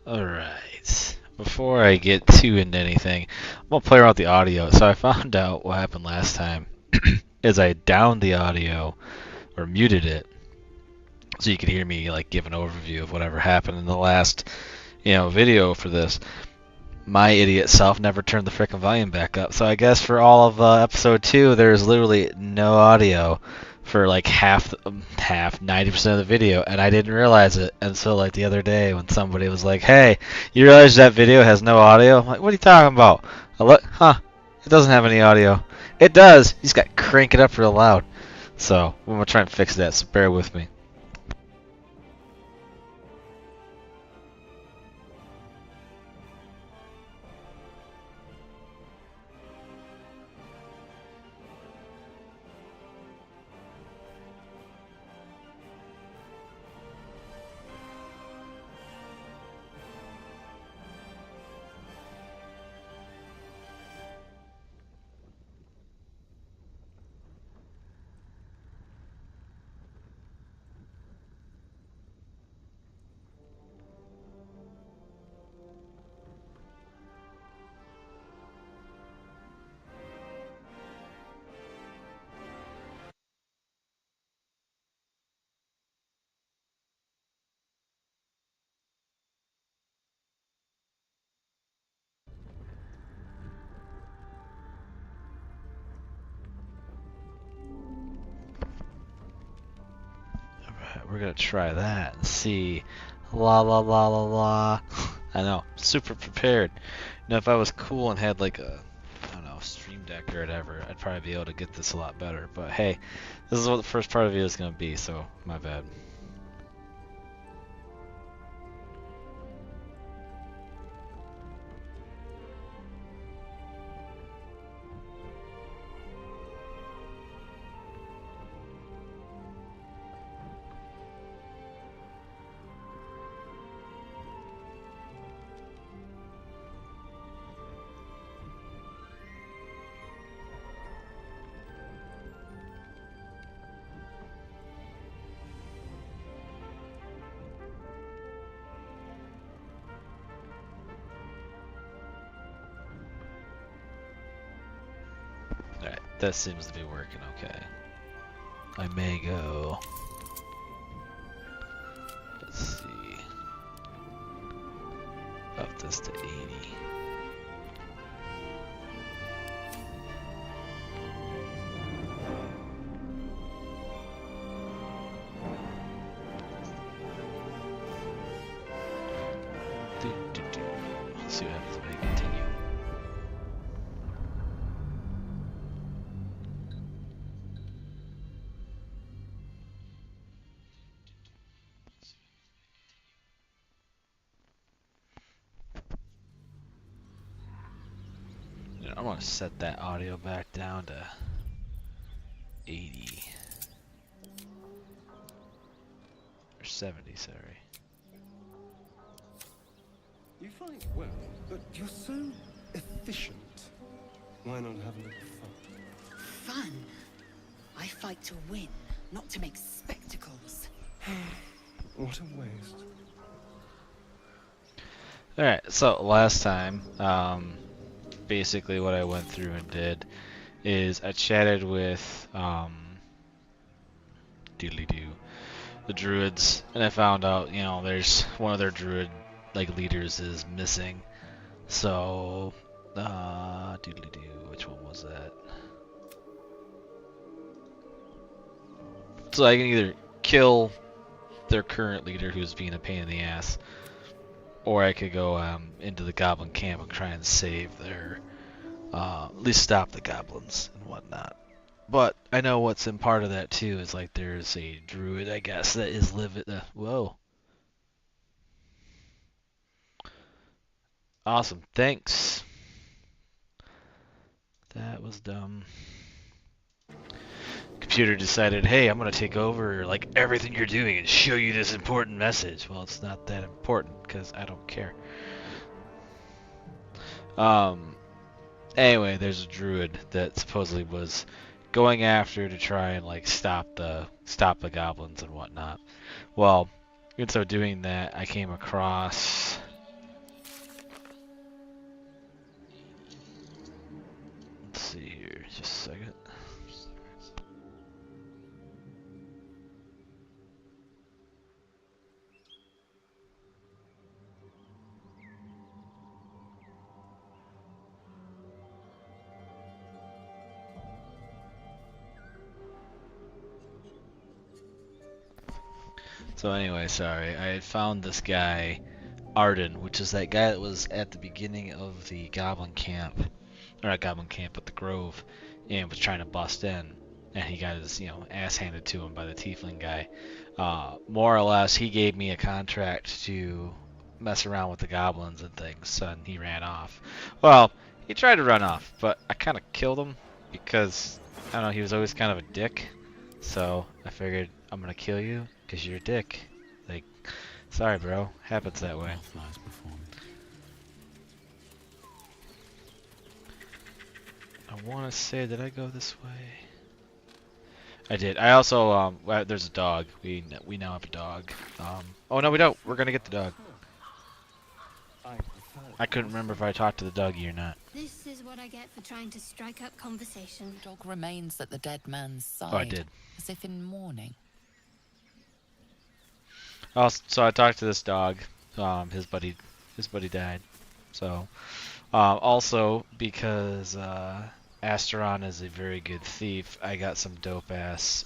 Alright. Before I get too into anything, I'm gonna play around with the audio. So I found out what happened last time is I downed the audio or muted it so you could hear me like give an overview of whatever happened in the last, video for this. My idiot self never turned the frickin' volume back up. So I guess for all of episode 2, there's literally no audio for like half, 90% of the video, and I didn't realize it until like the other day when somebody was like, "Hey, you realize that video has no audio?" I'm like, "What are you talking about?" I look, it doesn't have any audio. It does. You just got to crank it up real loud. So I'm gonna try and fix that. So bear with me. We're gonna try that and see. La la la la la. I know, super prepared. If I was cool and had like a, I don't know, stream deck or whatever, I'd probably be able to get this a lot better. But hey, this is what the first part of the video is gonna be, so my bad. Alright, that seems to be working okay. I may go. Let's see. Up this to 80. Let's see what happens when I continue. I want to set that audio back down to 80 or 70, sorry. You fight well, but you're so efficient. Why not have a little fun? Fun? I fight to win, not to make spectacles. What a waste. Alright, so last time, basically what I went through and did is I chatted with the druids, and I found out, there's one of their druid leaders is missing. So which one was that? So I can either kill their current leader who's being a pain in the ass, or I could go into the goblin camp and try and save their, at least stop the goblins and whatnot. But I know what's in part of that too is like there's a druid, I guess, that is living. Whoa. Awesome, thanks. That was dumb. Computer decided, hey, I'm gonna take over like everything you're doing and show you this important message. Well, it's not that important because I don't care. Anyway, there's a druid that supposedly was going after to try and like stop the goblins and whatnot. Well, and so doing that, I came across Just a second. So anyway, sorry. I had found this guy, Arden, which is that guy that was at the beginning of the Goblin Camp, or not Goblin Camp, but the Grove, and was trying to bust in, and he got his, ass handed to him by the Tiefling guy. More or less, he gave me a contract to mess around with the goblins and things, and he ran off. Well, he tried to run off, but I kind of killed him because, I don't know, he was always kind of a dick. So I figured I'm gonna kill you because you're a dick. Like, sorry, bro. Happens that way. Path lies before me. I want to say, did I go this way? I did. I also, there's a dog. We now have a dog. Oh no, we don't. We're gonna get the dog. I prefer I couldn't remember if I talked to the doggy or not. This is what I get for trying to strike up conversation. The dog remains at the dead man's side, Oh, I did. as if in mourning. So I talked to this dog. His buddy died. So, also because Asteron is a very good thief, I got some dope ass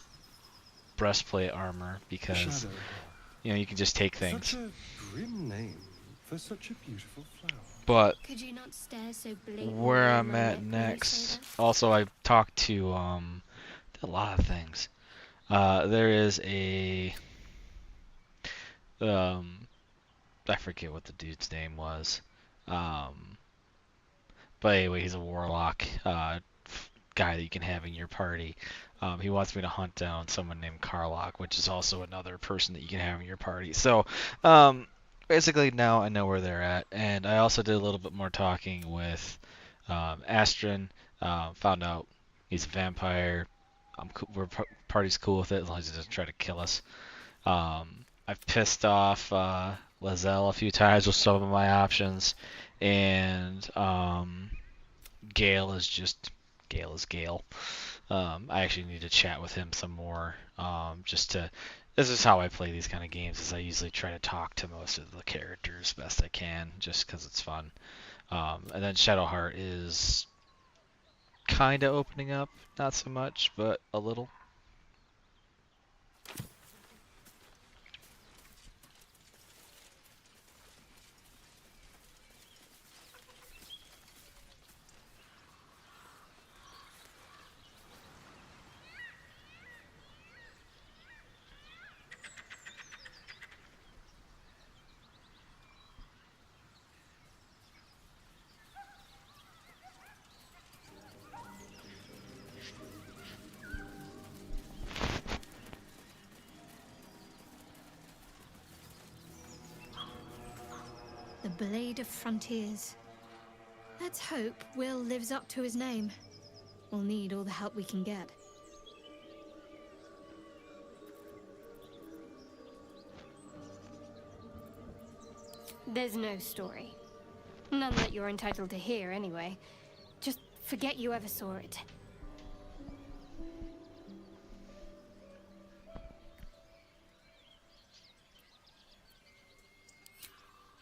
breastplate armor because Shadow. you can just take things. Such a grim name for such a beautiful flower. But Could you not stare so blatantly where in I'm my at neck when you say next, that? also I talked to a lot of things. There is a I forget what the dude's name was. But anyway, he's a warlock guy that you can have in your party. He wants me to hunt down someone named Karlach, which is also another person that you can have in your party. So, basically now I know where they're at, and I also did a little bit more talking with Astron. Found out he's a vampire. Party's cool with it as long as he doesn't try to kill us. I've pissed off Lazelle a few times with some of my options, and Gale is Gale. I actually need to chat with him some more. This is how I play these kind of games. Is I usually try to talk to most of the characters best I can, just because it's fun. And then Shadowheart is kind of opening up, not so much, but a little. The Blade of Frontiers. Let's hope Will lives up to his name. We'll need all the help we can get. There's no story. None that you're entitled to hear, anyway. Just forget you ever saw it.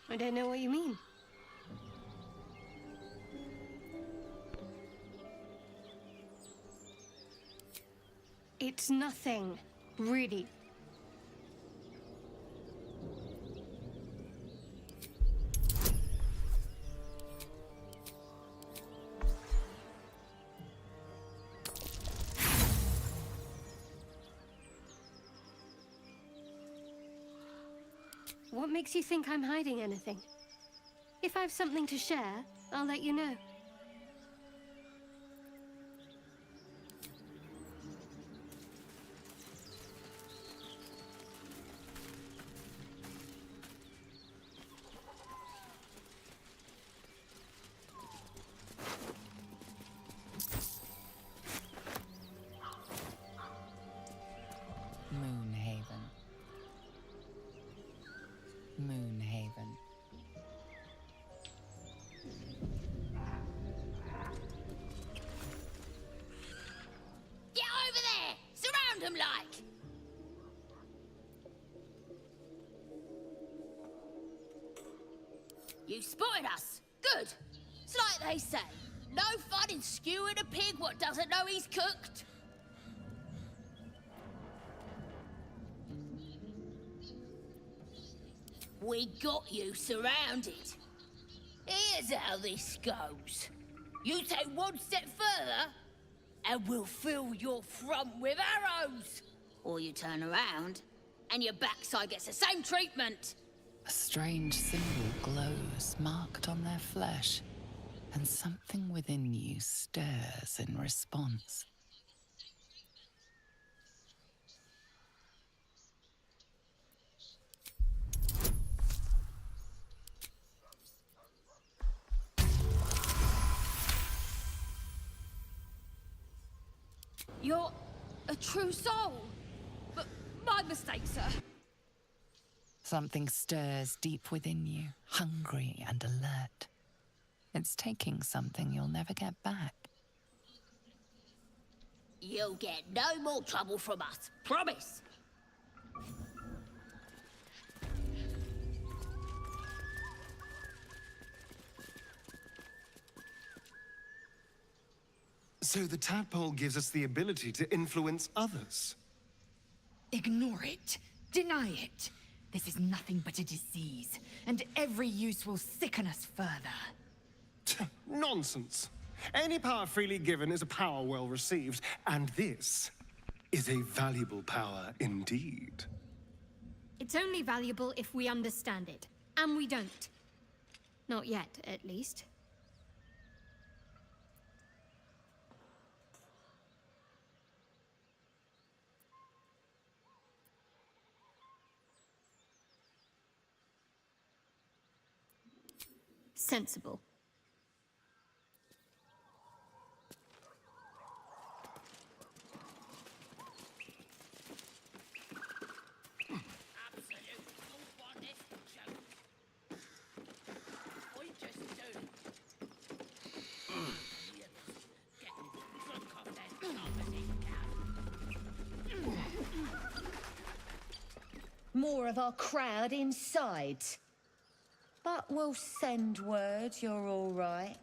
I don't know what you mean. It's nothing, really. What makes you think I'm hiding anything? If I have something to share, I'll let you know. Moonhaven. Moonhaven. them like? You spotted us. Good. It's like they say, no fun in skewing a pig what doesn't know he's cooked. We got you surrounded. Here's how this goes. You take one step further, and we'll fill your front with arrows. Or you turn around, and your backside gets the same treatment. A strange symbol glows, marked on their flesh, and something within you stirs in response. You're a true soul. But my mistake, sir. Something stirs deep within you, hungry and alert. It's taking something you'll never get back. You'll get no more trouble from us. Promise. So the tadpole gives us the ability to influence others. Ignore it. Deny it. This is nothing but a disease, and every use will sicken us further. Nonsense. Any power freely given is a power well received, and this is a valuable power indeed. It's only valuable if we understand it. And we don't. Not yet, at least. Sensible. More of our crowd inside. But we'll send word you're all right.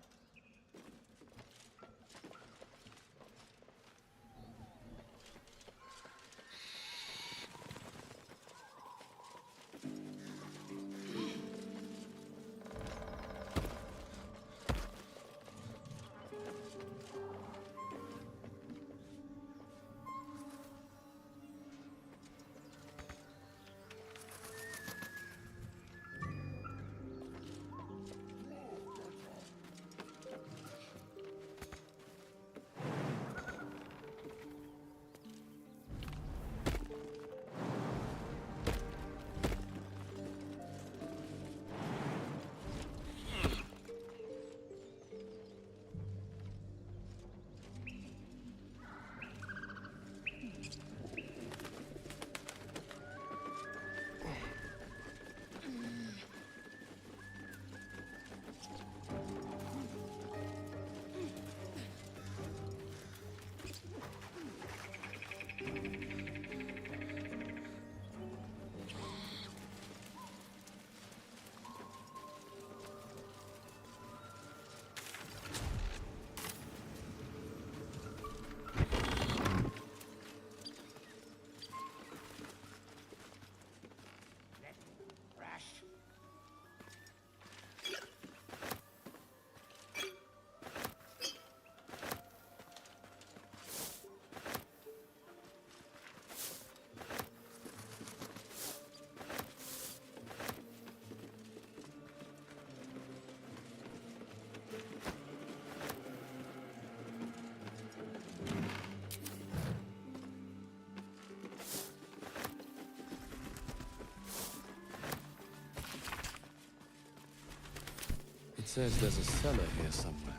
It says there's a cellar here somewhere.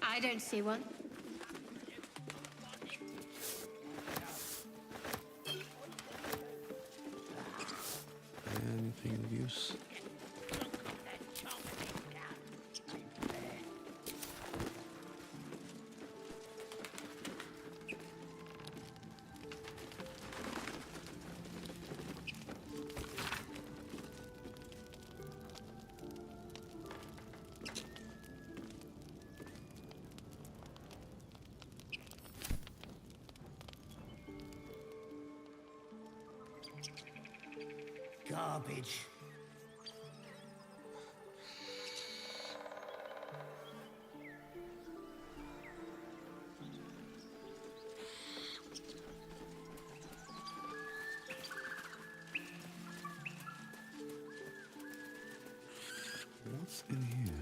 I don't see one. Anything of use? garbage. What's in here?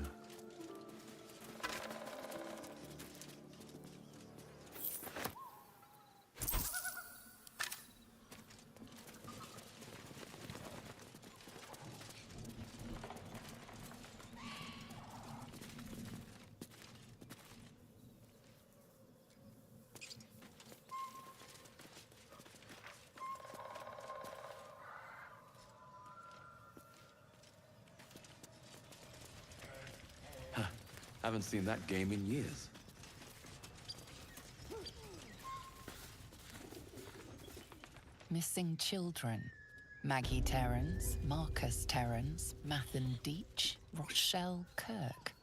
Haven't seen that game in years. Missing children. Maggie Terrance, Marcus Terrance, Mathen Deach, Rochelle Kirk.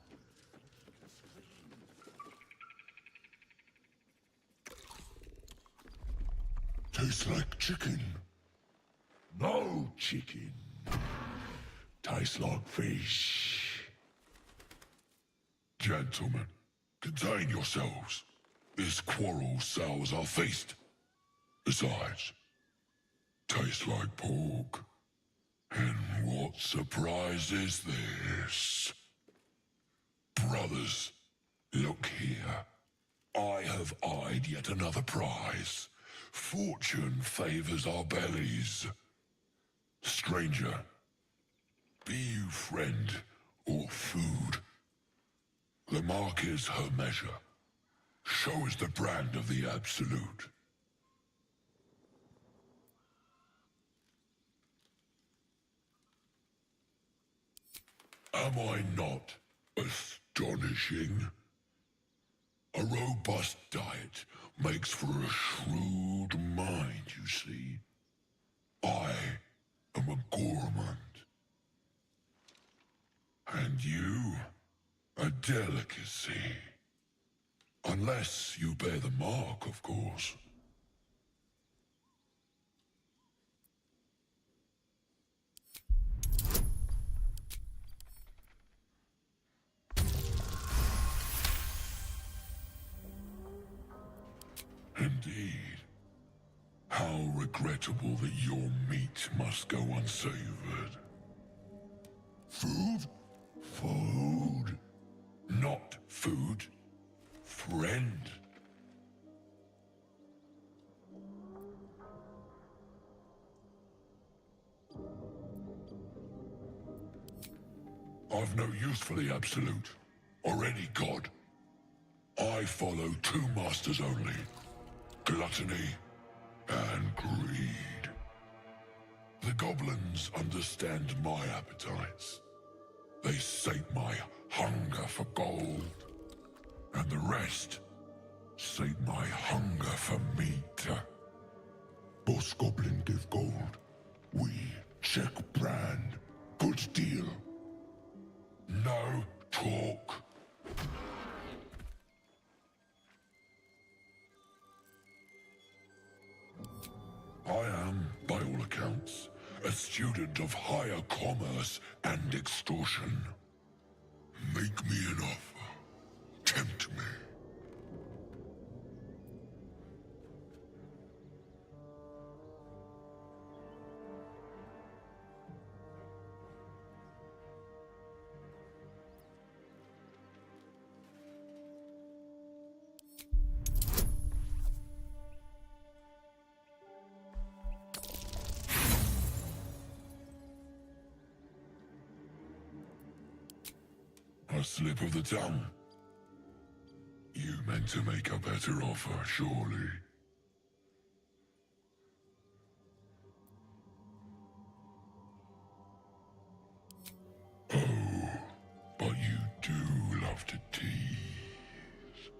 Tastes like chicken. No chicken. Tastes like fish. Gentlemen, contain yourselves. This quarrel sours our feast. Besides, tastes like pork. And what surprise is this? Brothers, look here. I have eyed yet another prize. Fortune favors our bellies. Stranger, be you friend or food. The mark is her measure. Show us the brand of the absolute. Am I not astonishing? A robust diet makes for a shrewd mind, you see. I am a gourmand. And you, a delicacy. Unless you bear the mark, of course. Indeed. How regrettable that your meat must go unsavored. Food? Food. Not food. Friend. I've no use for the absolute, or any god. I follow two masters only. Gluttony and greed. The goblins understand my appetites. They sate my hunger for gold. And the rest sate my hunger for meat. Boss goblin give gold. We check brand. Good deal. No talk. I am, by all accounts, a student of higher commerce and extortion. Make me an offer. Tempt me. A slip of the tongue. You meant to make a better offer, surely. Oh, but you do love to tease.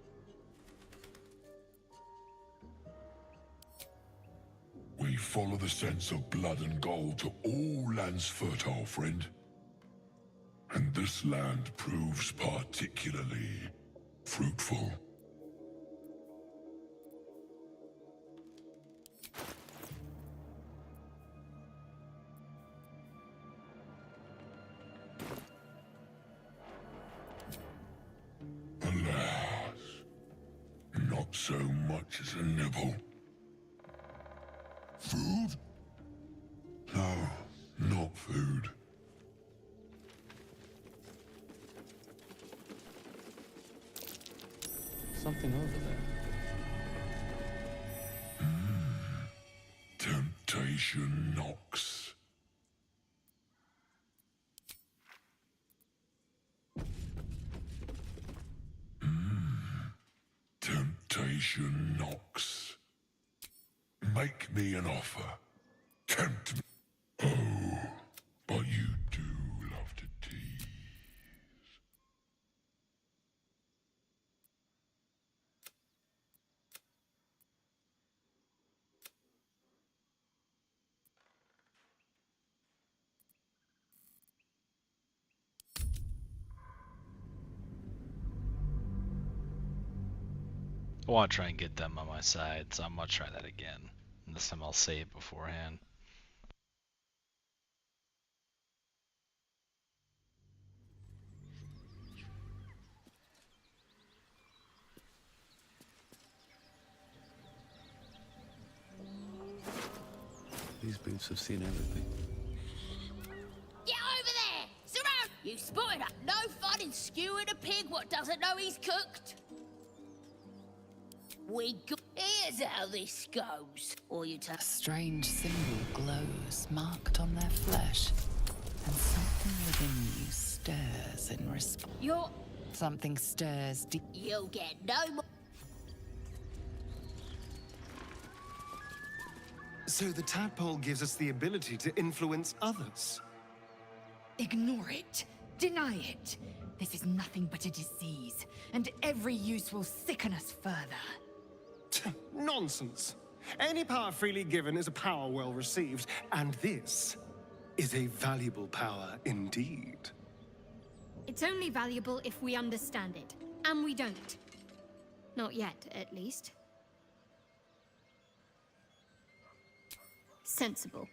We follow the sense of blood and gold to all lands fertile, friend. And this land proves particularly fruitful. so much as a nibble. Food? No, not food. Something over there. Temptation knocks. Temptation knocks. Make me an offer. Tempt me. Oh, but you do love to tease. I want to try and get them on my side, so I'm going to try that again. And this time I'll save beforehand. These boots have seen everything. Get over there! Surround! You spotted up. No fun in skewing a pig what doesn't know he's cooked. Here's how this goes. Or you A strange symbol glows, marked on their flesh, and something within you stirs in response. Something stirs deep. You'll get no more. So the tadpole gives us the ability to influence others. Ignore it. Deny it. This is nothing but a disease, and every use will sicken us further. Nonsense. Any power freely given is a power well received, and this is a valuable power indeed. It's only valuable if we understand it, and we don't. Not yet, at least. Sensible.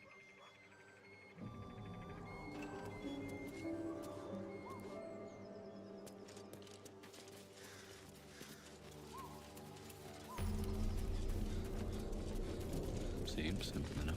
Seems simple enough.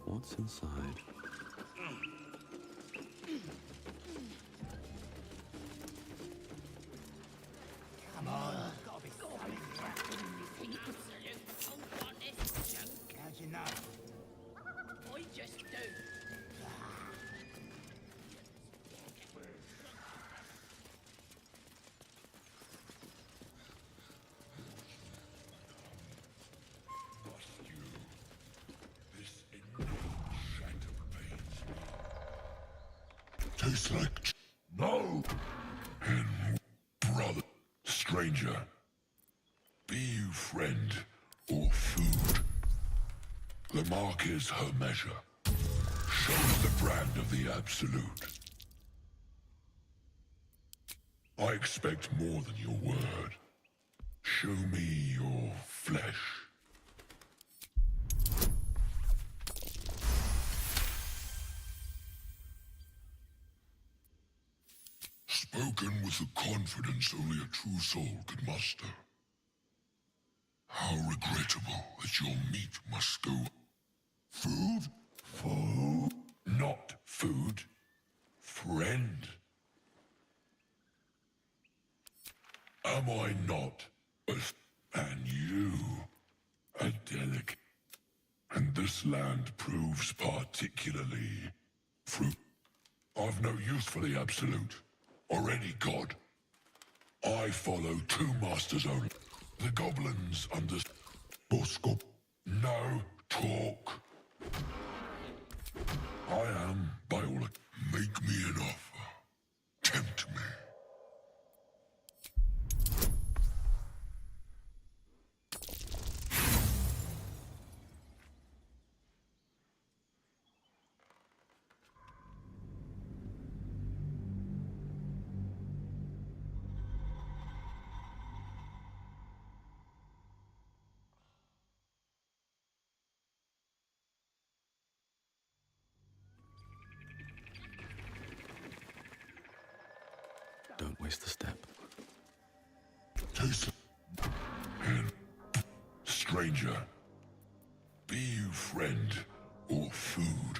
What's inside? Come on. Gotta be something. How'd you know? I just do. Tastes like no. And brother, stranger, be you friend or food, the mark is her measure. Shows the brand of the absolute. I expect more than your word. Show me your flesh. Spoken with the confidence only a true soul could muster. How regrettable that your meat must go. Food? Food? Not food. Friend. Am I not? And you, a delicate. And this land proves particularly fruit. I've no use for the absolute, or any god. I follow two masters only. The goblins under Bosco. No talk. I am, by all. Make me an offer. Tempt me. Don't waste a step. Taste and stranger. Be you friend or food.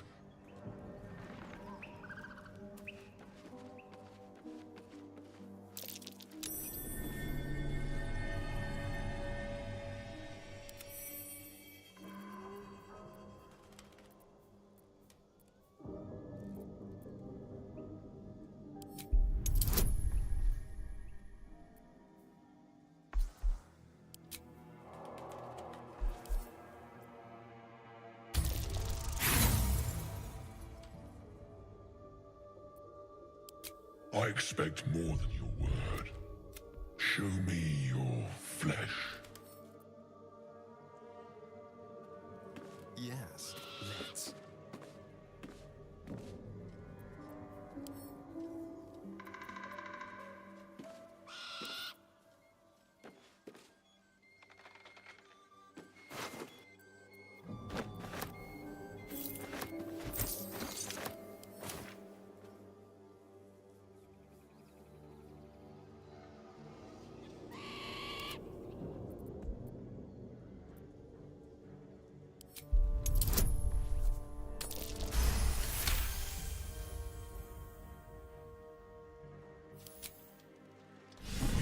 I expect more than your word. Show me your flesh. Yes, let's.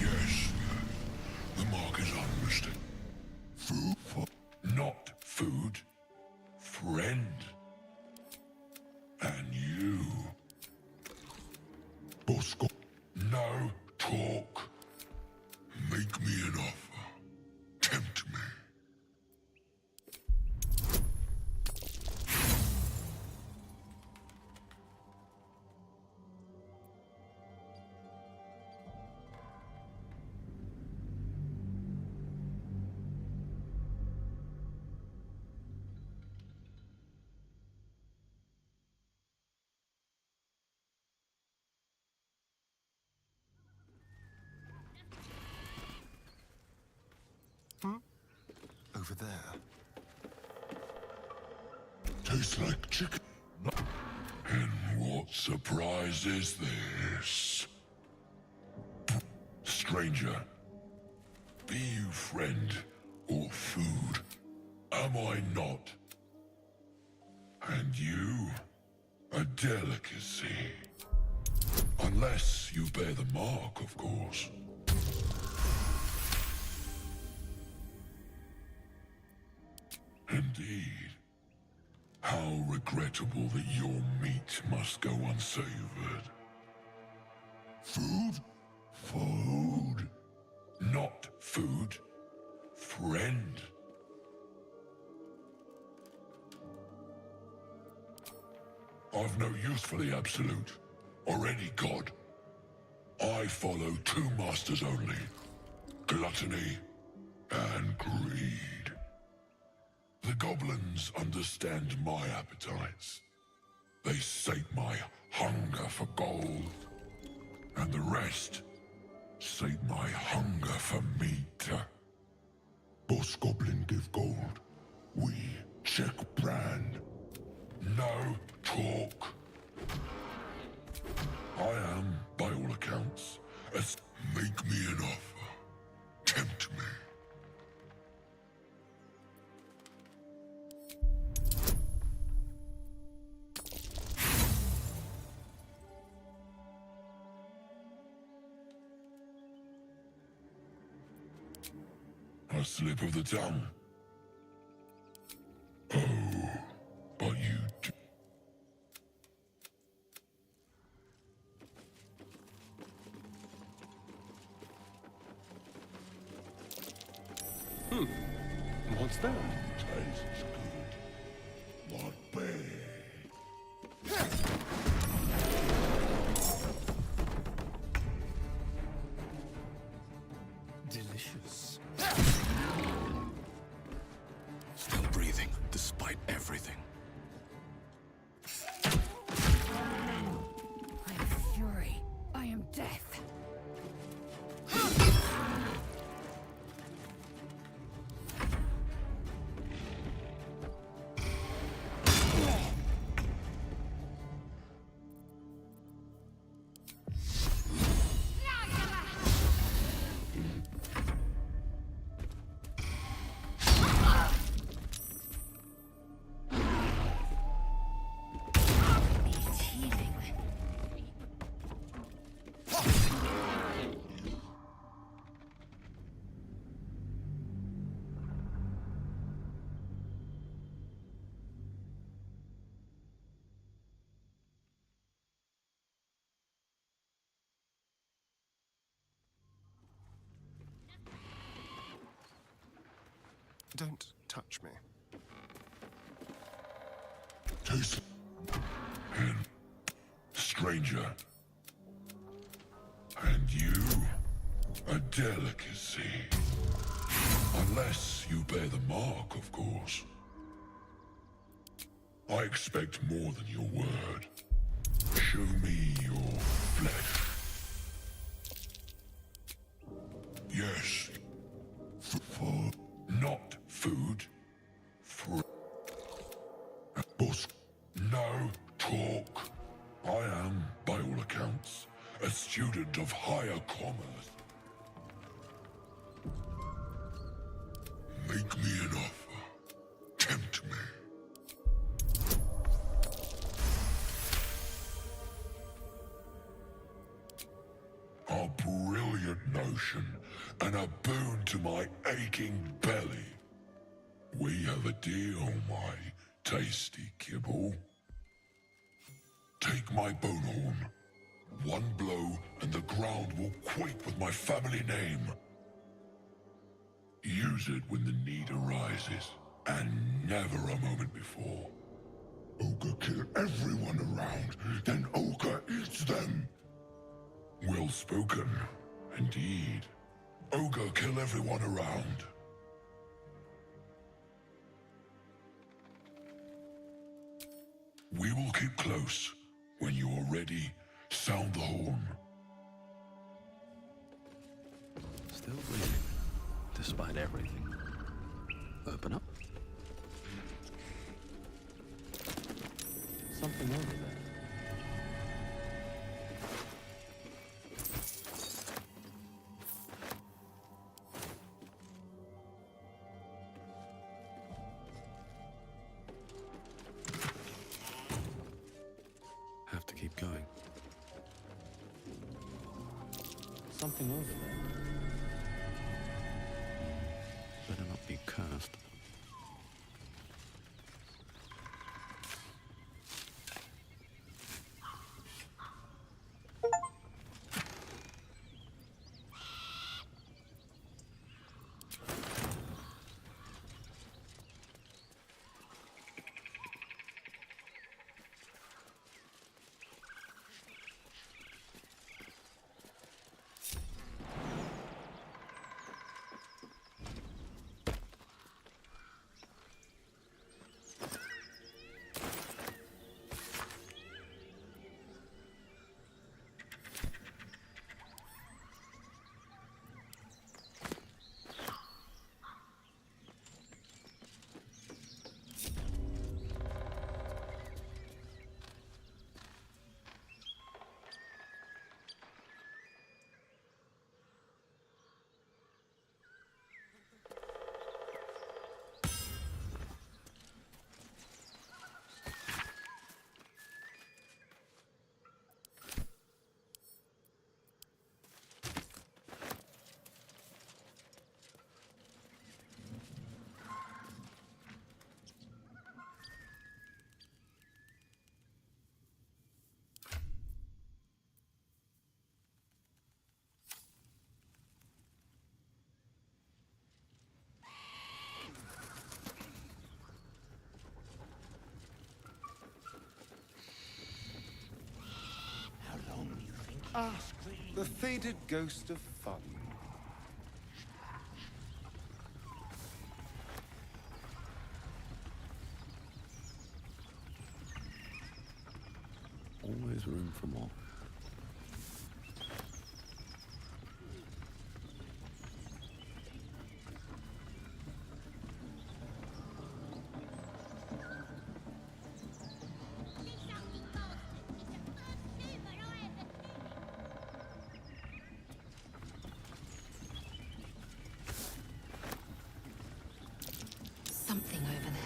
Yes, the mark is unmistakable. Food for not food. Friend. And you. Bosco. No talk. Make me an offer. Tempt me. Over there. Tastes like chicken. And what surprise is this? Stranger, be you friend or food? Am I not? And you, a delicacy. Unless you bear the mark, of course. Indeed. How regrettable that your meat must go unsavored. Food? Food. Not food. Friend. I've no use for the absolute, or any god. I follow two masters only. Gluttony and greed. The goblins understand my appetites. They sate my hunger for gold. And the rest sate my hunger for meat. Boss Goblin give gold. We check brand. No talk. I am, by all accounts, make me an offer. Tempt me. A slip of the tongue. Oh, but you do. What's that? Tastes good. Not bad. Delicious. Still breathing, despite everything. I am fury. I am death. It's healing. Don't touch me. Taste and stranger. And you, a delicacy. Unless you bear the mark, of course. I expect more than your word. Show me your flesh. Yes. For not food. For boss. No talk. I am, by all accounts, a student of higher commerce. Make me an offer. Tempt me. A brilliant notion, and a boon to my aching belly. We have a deal, my tasty kibble. Take my bone horn. One blow, and the ground will quake with my family name. Use it when the need arises, and never a moment before. Ogre kill everyone around, then Ogre eats them. Well spoken, indeed. Ogre kill everyone around. We will keep close. When you are ready, sound the horn. Still breathing, despite everything. Open up. Something over there. Have to keep going. Something over there. Better not be cursed. Ah, the faded ghost of fun. Always room for more. Something over there.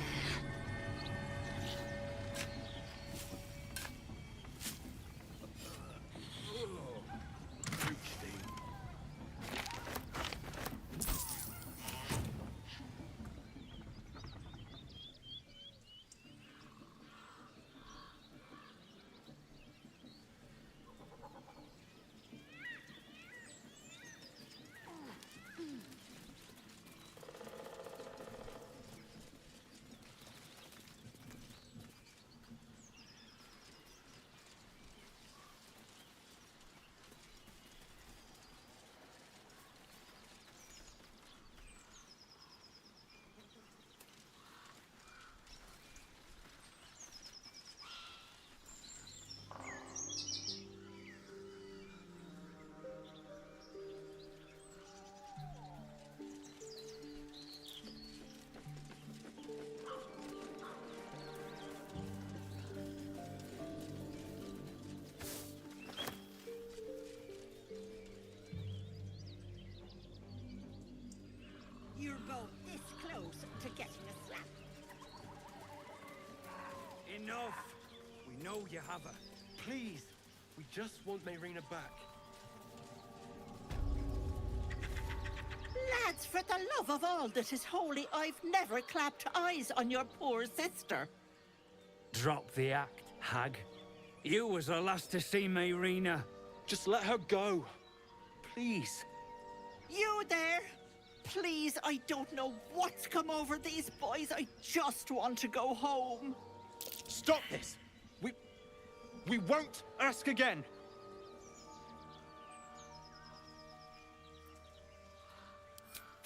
You're both this close to getting a slap. Enough! We know you have her. Please, we just want Mayrina back. Lads, for the love of all that is holy, I've never clapped eyes on your poor sister. Drop the act, hag. You was the last to see Mayrina. Just let her go. Please. You there? Please, I don't know what's come over these boys. I just want to go home. Stop this! We won't ask again!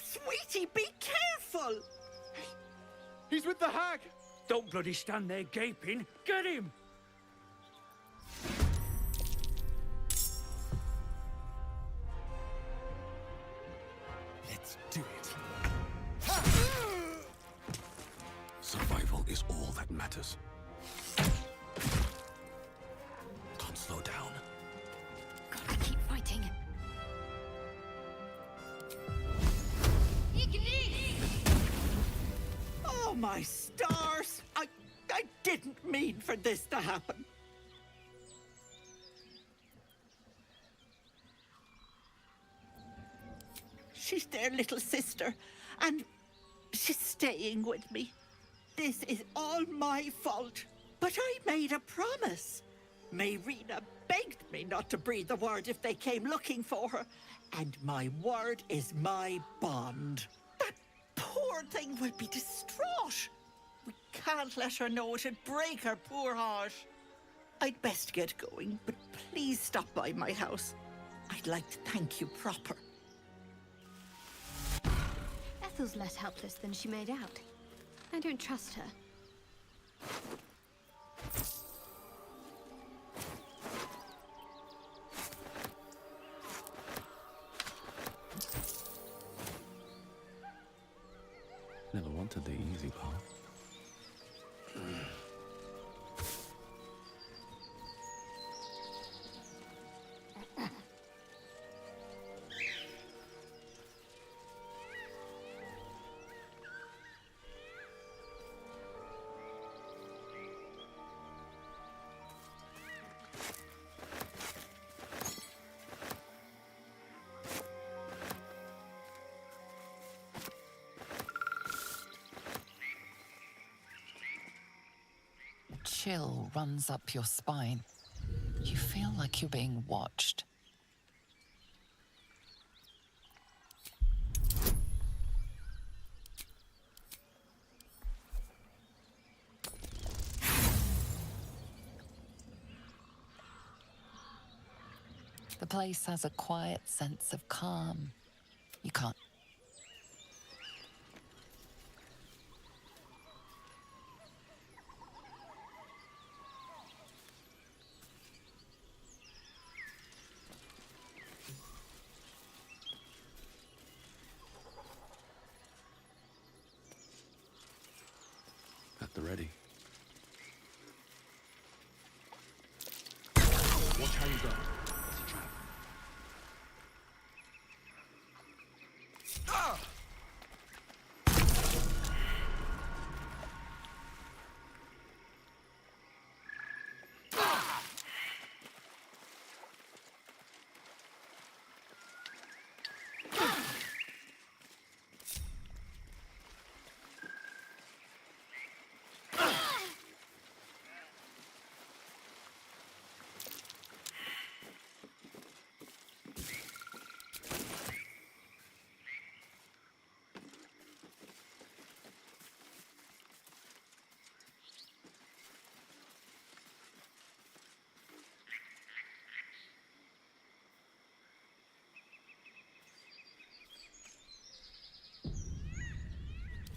Sweetie, be careful! He's with the hag! Don't bloody stand there gaping. Get him! Let's do it. Survival is all that matters. Can't slow down. Gotta keep fighting. Oh, my stars! I didn't mean for this to happen. She's their little sister, and she's staying with me. This is all my fault. But I made a promise. Mayrina begged me not to breathe a word if they came looking for her, and my word is my bond. That poor thing will be distraught. We can't let her know. It'd break her poor heart. I'd best get going, but please stop by my house. I'd like to thank you proper. Ethel's less helpless than she made out. I don't trust her. Never wanted the easy path. Chill runs up your spine. You feel like you're being watched. The place has a quiet sense of calm. You can't. At the ready. Watch how you go. It's a trap.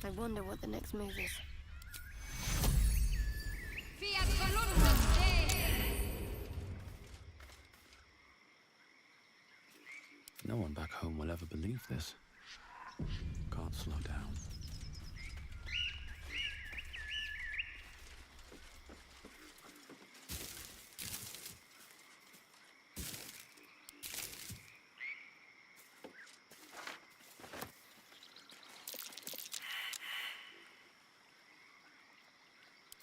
I wonder what the next move is. No one back home will ever believe this. Can't slow down.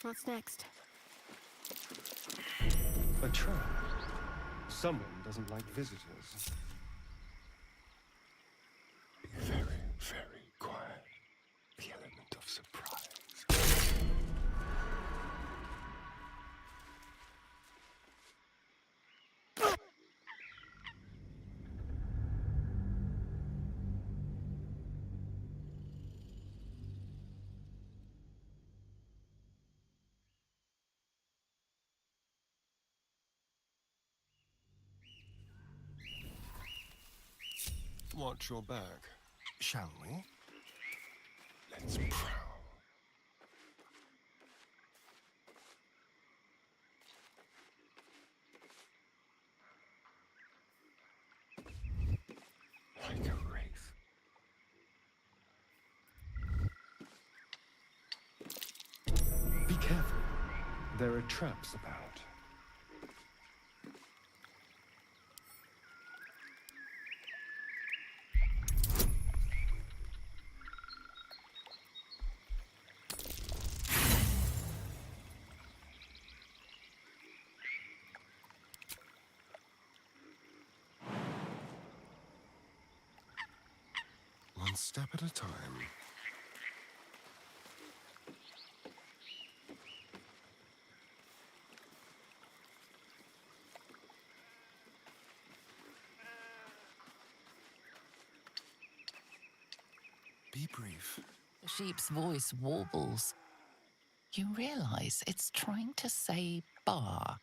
What's next? A trap. Someone doesn't like visitors. Be very, very quiet. The element of surprise. Watch your back, shall we? Let's prowl. Like a wraith. Be careful. There are traps about. One step at a time. Be brief. The sheep's voice warbles. You realize it's trying to say bar.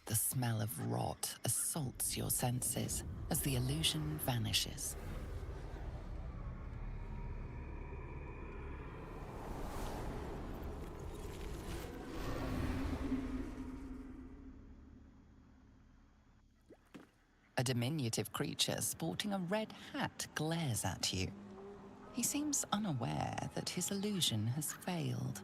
The smell of rot assaults your senses as the illusion vanishes. A diminutive creature sporting a red hat glares at you. He seems unaware that his illusion has failed.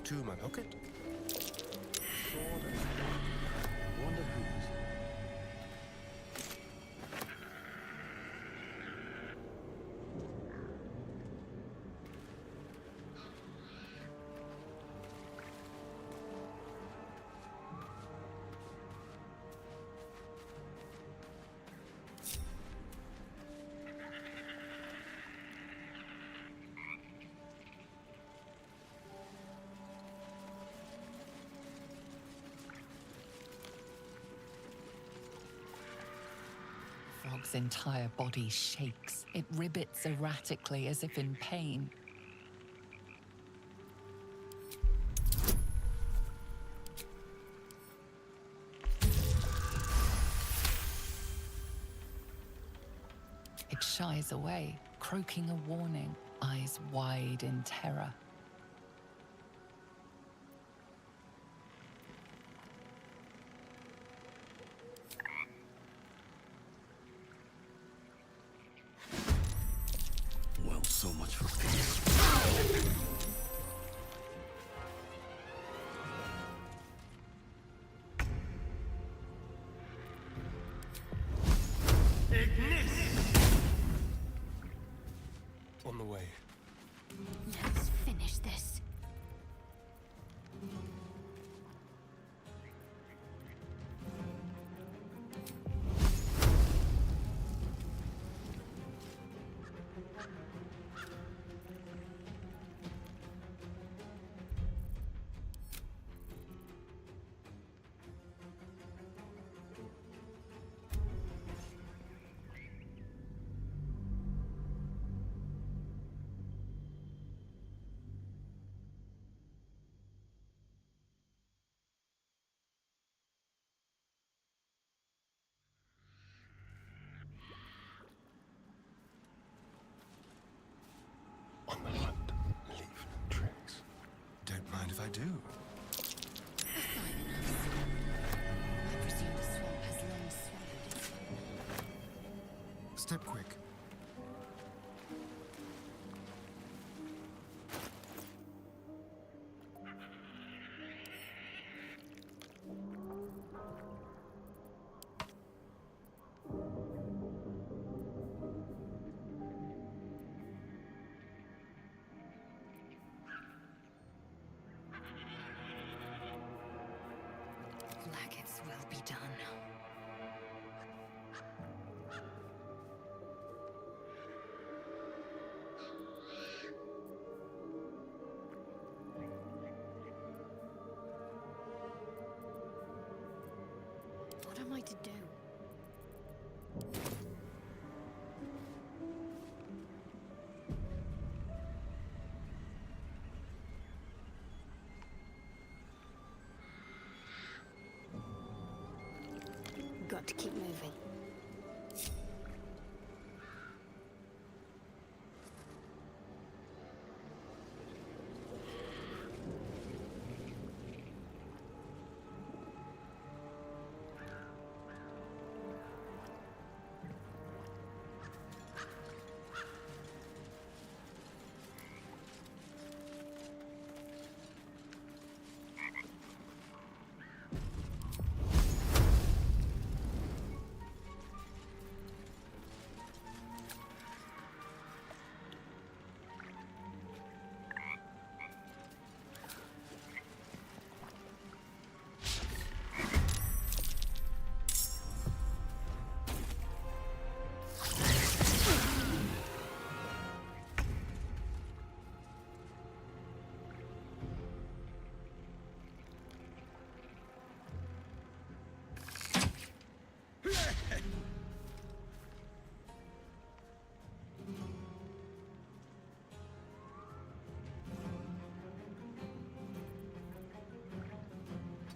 To my pocket. Sword and wonder whose. Frog's entire body shakes. It ribbits erratically as if in pain. It shies away, croaking a warning, eyes wide in terror. Well, so much for peace. On the way. Let's finish this. On the hunt, leaving tricks. Don't mind if I do. I presume the swamp has long swallowed its Step quick. like its will be done. What am I to do? Got to keep moving.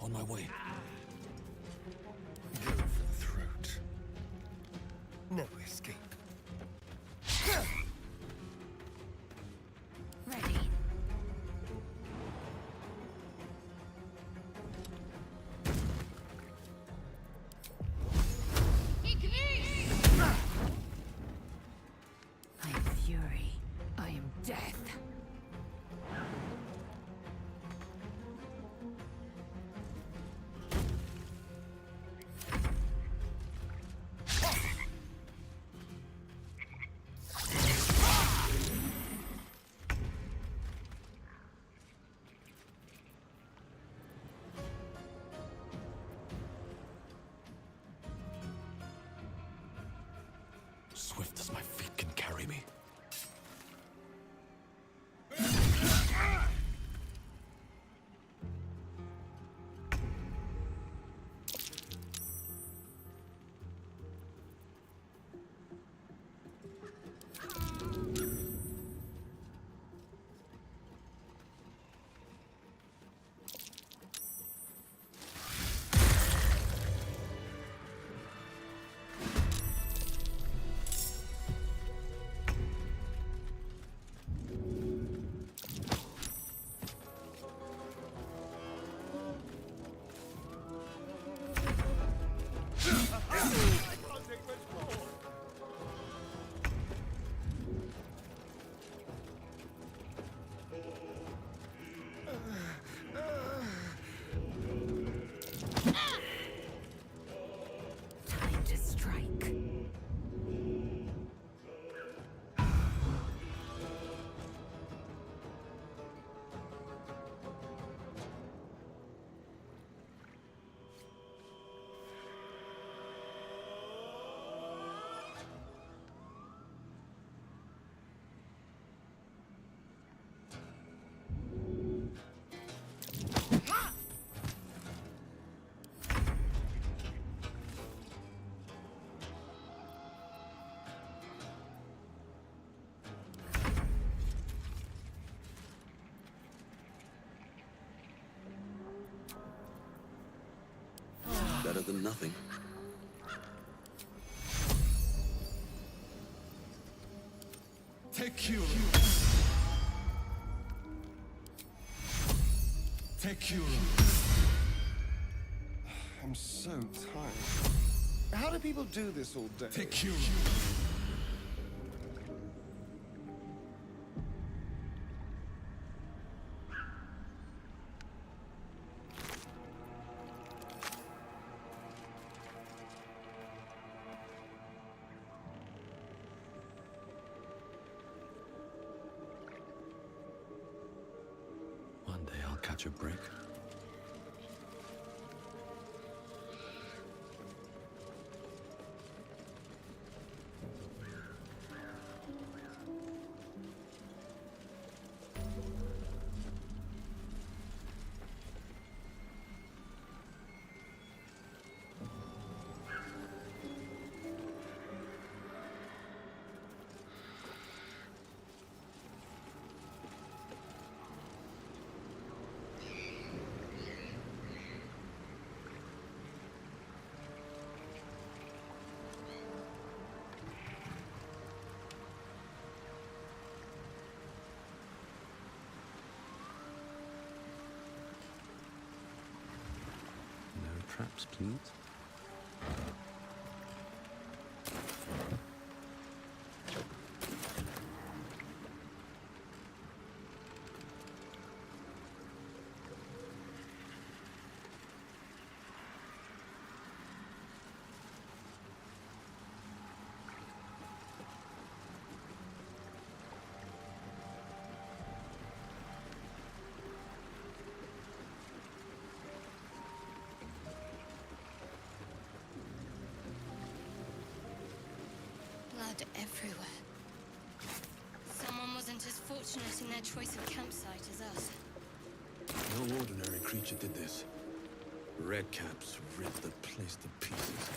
On my way. Go for the throat. No escape. Ready. I am fury. I am death. better than nothing. Take you. Take you. I'm so tired. How do people do this all day? Take you. One day I'll catch a break. No traps, please. Blood everywhere. Someone wasn't as fortunate in their choice of campsite as us. No ordinary creature did this. Redcaps ripped the place to pieces.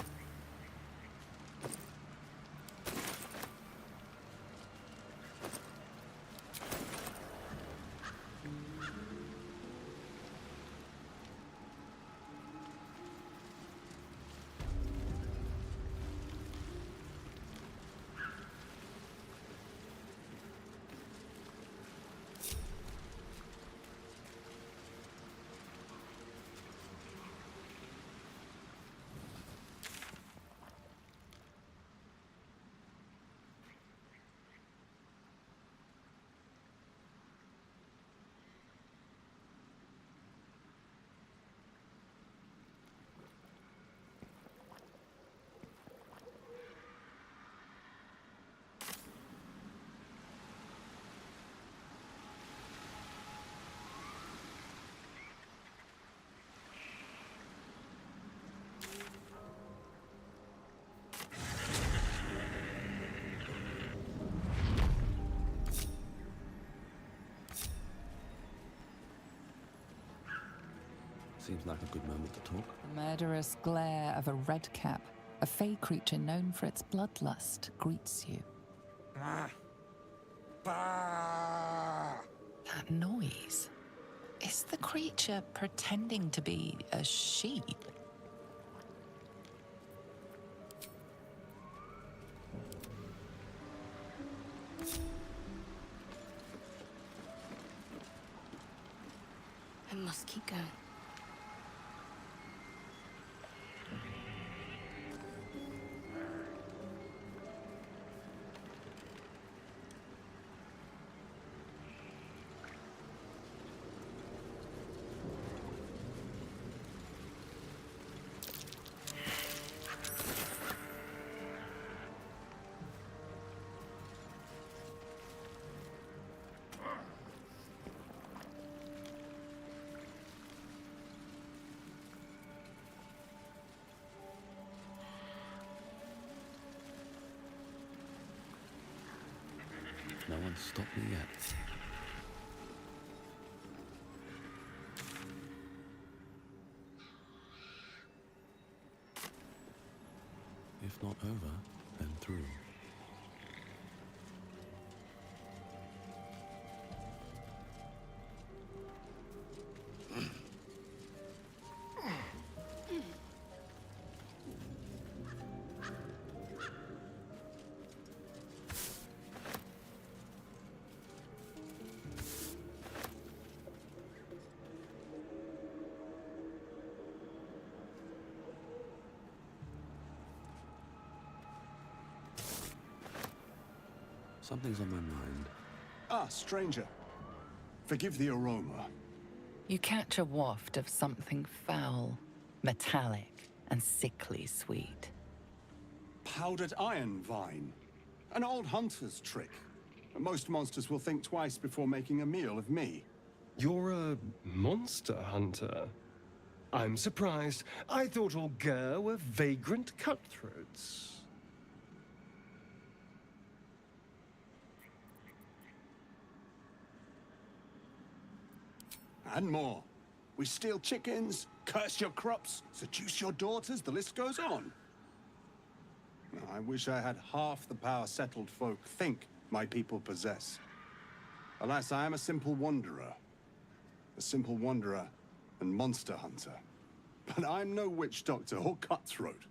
Seems like a good moment to talk. The murderous glare of a redcap, a fey creature known for its bloodlust, greets you. That noise. Is the creature pretending to be a sheep? I must keep going. No one's stopped me yet. If not over, then through. Something's on my mind. Ah, stranger. Forgive the aroma. You catch a waft of something foul, metallic, and sickly sweet. Powdered iron vine. An old hunter's trick. Most monsters will think twice before making a meal of me. You're a monster hunter. I'm surprised. I thought all Ger were vagrant cutthroats. And more. We steal chickens, curse your crops, seduce your daughters, the list goes on. I wish I had half the power settled folk think my people possess. Alas, I am a simple wanderer. A simple wanderer and monster hunter. But I'm no witch doctor or cutthroat.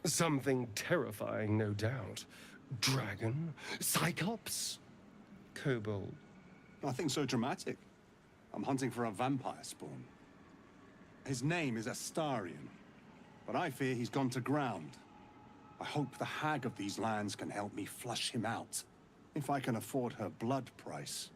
Something terrifying, no doubt. Dragon? Cyclops? Kobold? Nothing so dramatic. I'm hunting for a vampire spawn. His name is Astarion, but I fear he's gone to ground. I hope the hag of these lands can help me flush him out, if I can afford her blood price.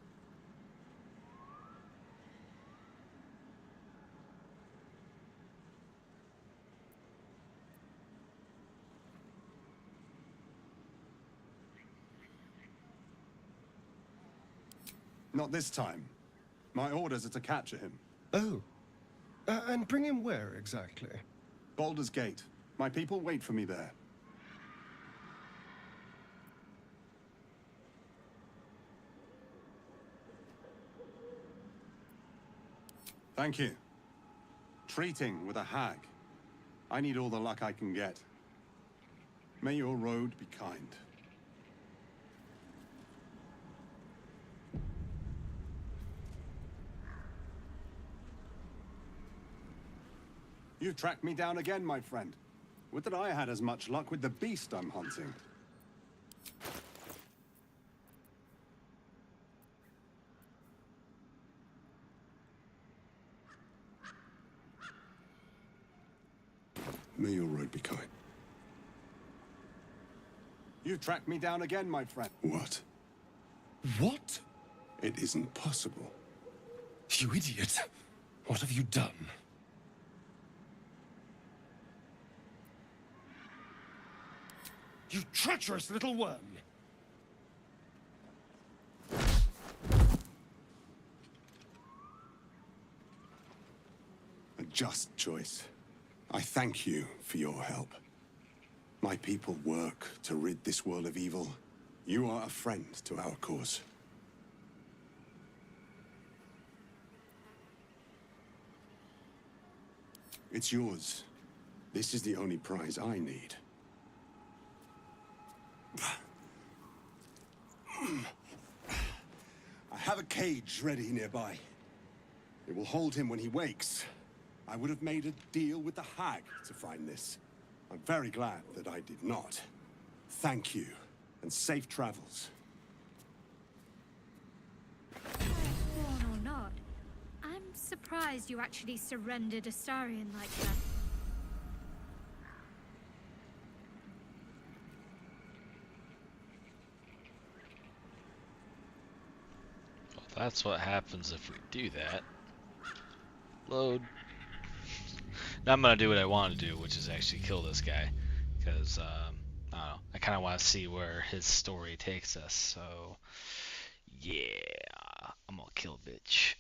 Not this time. My orders are to capture him. Oh. And bring him where exactly? Baldur's Gate. My people wait for me there. Thank you. Treating with a hag. I need all the luck I can get. May your road be kind. You've tracked me down again, my friend. Would that I had as much luck with the beast I'm hunting. May your road be kind. You've tracked me down again, my friend. What? What? It isn't possible. You idiot. What have you done? You treacherous little worm! A just choice. I thank you for your help. My people work to rid this world of evil. You are a friend to our cause. It's yours. This is the only prize I need. I have a cage ready nearby. It will hold him when he wakes. I would have made a deal with the hag to find this. I'm very glad that I did not. Thank you, and safe travels. Born or not, I'm surprised you actually surrendered Astarion like that. That's what happens if we do that. Load. Now I'm gonna do what I want to do, which is actually kill this guy, because I don't know. I kind of want to see where his story takes us. So yeah, I'm gonna kill bitch.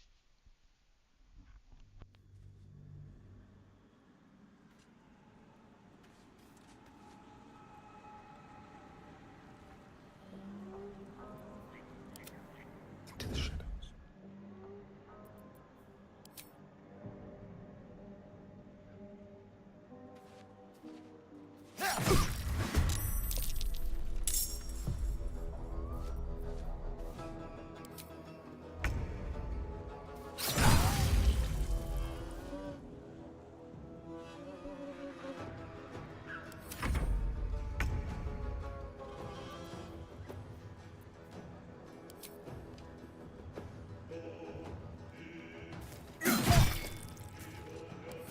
Into the shadows.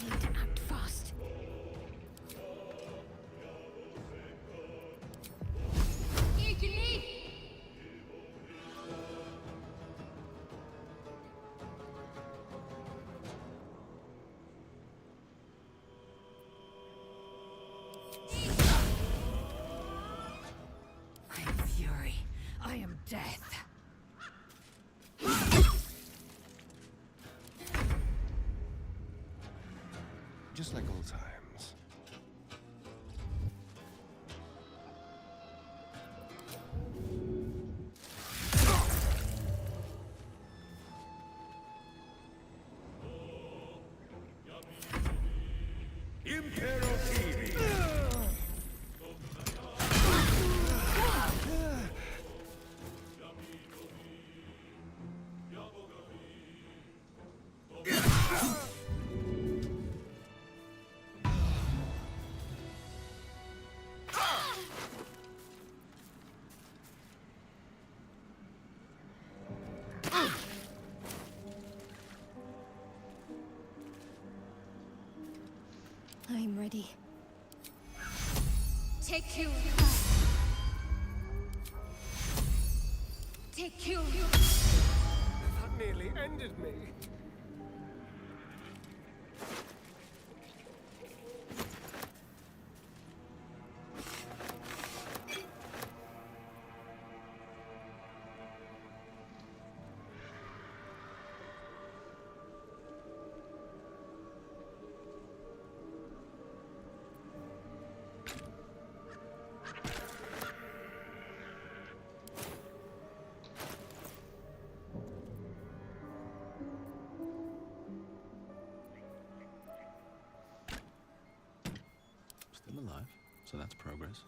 Need to act fast. death. Just like old times. I'm ready. Take you. Take you. That nearly ended me. Still alive, so that's progress.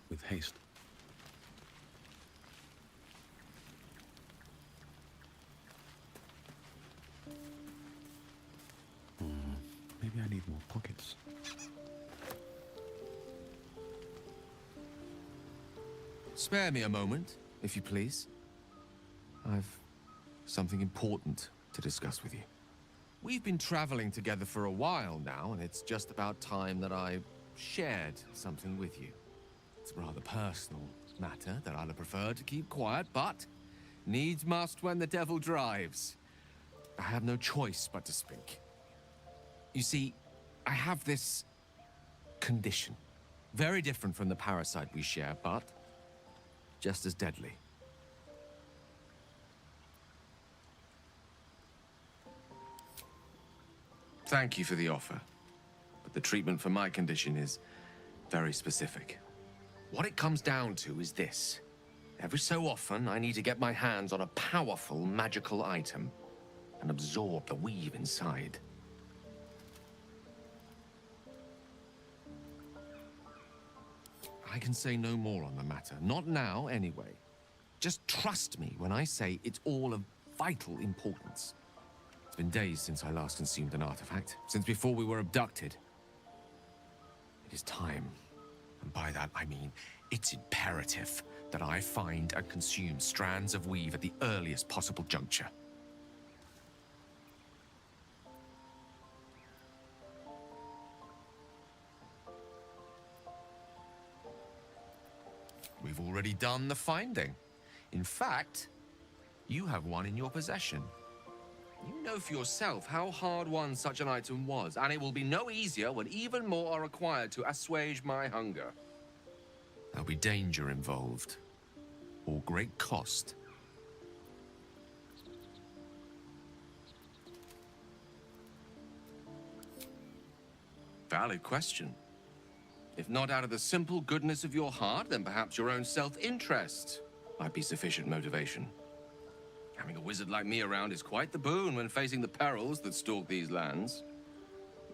With haste. Maybe I need more pockets. Spare me a moment, if you please. I've something important to discuss with you. We've been traveling together for a while now, and it's just about time that I shared something with you. It's a rather personal matter that I'd have preferred to keep quiet, but needs must when the devil drives. I have no choice but to speak. You see, I have this condition. Very different from the parasite we share, but just as deadly. Thank you for the offer, but the treatment for my condition is very specific. What it comes down to is this. Every so often, I need to get my hands on a powerful magical item and absorb the weave inside. I can say no more on the matter. Not now, anyway. Just trust me when I say it's all of vital importance. It's been days since I last consumed an artifact, since before we were abducted. It is time, and by that I mean it's imperative that I find and consume strands of weave at the earliest possible juncture. We've already done the finding. In fact, you have one in your possession. You know for yourself how hard-won such an item was, and it will be no easier when even more are required to assuage my hunger. There'll be danger involved, or great cost. Valid question. If not out of the simple goodness of your heart, then perhaps your own self-interest might be sufficient motivation. Having a wizard like me around is quite the boon when facing the perils that stalk these lands.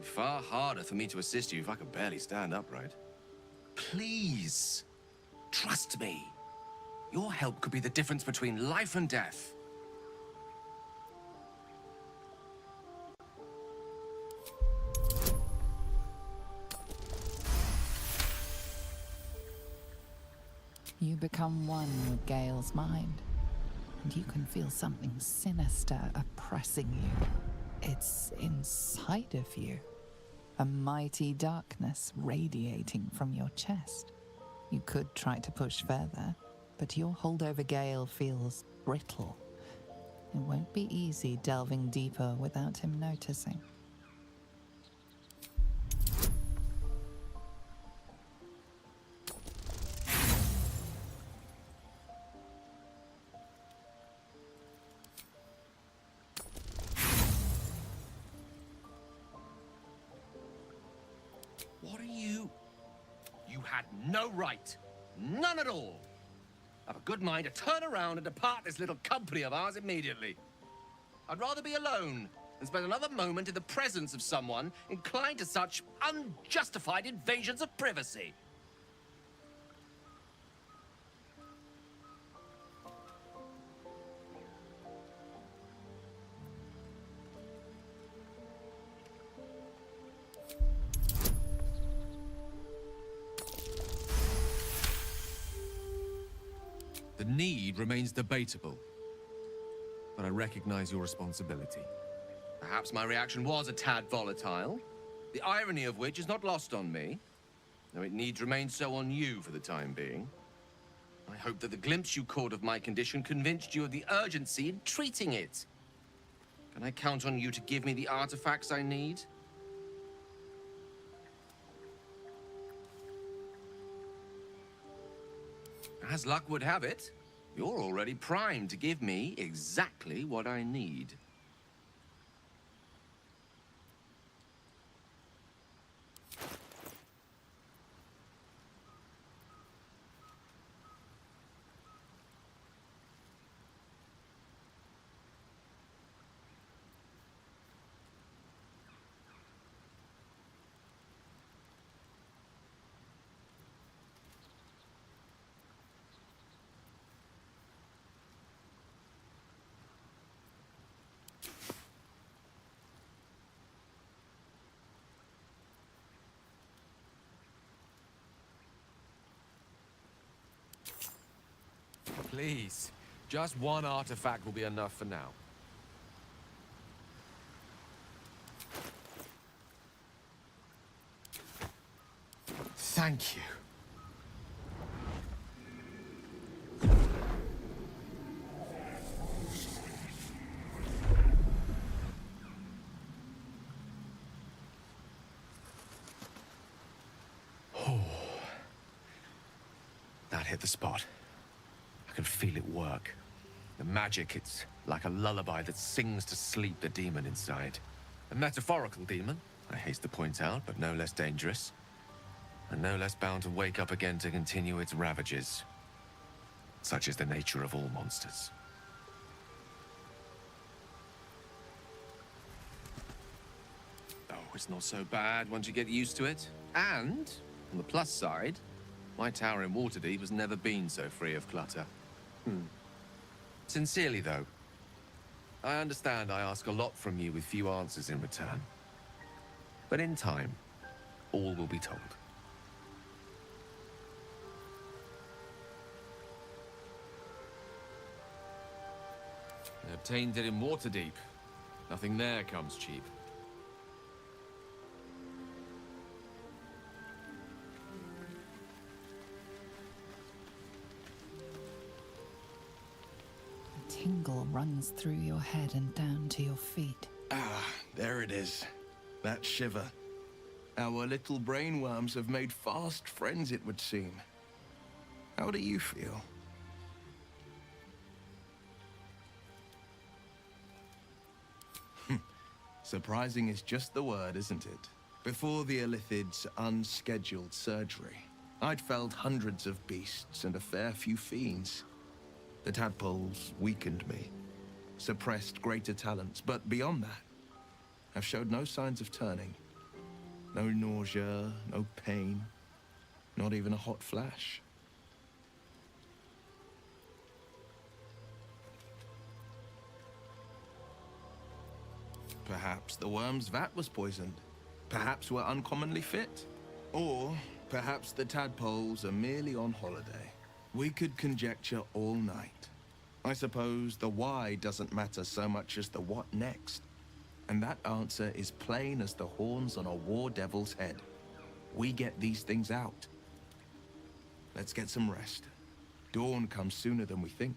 It'd be far harder for me to assist you if I could barely stand upright. Please, trust me. Your help could be the difference between life and death. You become one with Gale's mind, and you can feel something sinister oppressing you. It's inside of you, a mighty darkness radiating from your chest. You could try to push further, but your hold over Gale feels brittle. It won't be easy delving deeper without him noticing. What are you? You had no right. None at all. I've a good mind to turn around and depart this little company of ours immediately. I'd rather be alone than spend another moment in the presence of someone inclined to such unjustified invasions of privacy. The need remains debatable, but I recognize your responsibility. Perhaps my reaction was a tad volatile, the irony of which is not lost on me, though it needs remain so on you for the time being. I hope that the glimpse you caught of my condition convinced you of the urgency in treating it. Can I count on you to give me the artifacts I need? As luck would have it, you're already primed to give me exactly what I need. Please, just one artifact will be enough for now. Thank you. That hit the spot. I can feel it work. The magic, it's like a lullaby that sings to sleep the demon inside. A metaphorical demon, I haste to point out, but no less dangerous. And no less bound to wake up again to continue its ravages. Such is the nature of all monsters. Oh, it's not so bad once you get used to it. And, on the plus side, my tower in Waterdeep has never been so free of clutter. Sincerely, though, I understand I ask a lot from you with few answers in return. But in time, all will be told. I obtained it in Waterdeep. Nothing there comes cheap. Tingle runs through your head and down to your feet. Ah, there it is. That shiver. Our little brainworms have made fast friends, it would seem. How do you feel? Surprising is just the word, isn't it? Before the Illithid's unscheduled surgery, I'd felled hundreds of beasts and a fair few fiends. The tadpoles weakened me, suppressed greater talents, but beyond that, have showed no signs of turning. No nausea, no pain, not even a hot flash. Perhaps the worm's vat was poisoned. Perhaps we're uncommonly fit. Or perhaps the tadpoles are merely on holiday. We could conjecture all night. I suppose the why doesn't matter so much as the what next. And that answer is plain as the horns on a war devil's head. We get these things out. Let's get some rest. Dawn comes sooner than we think.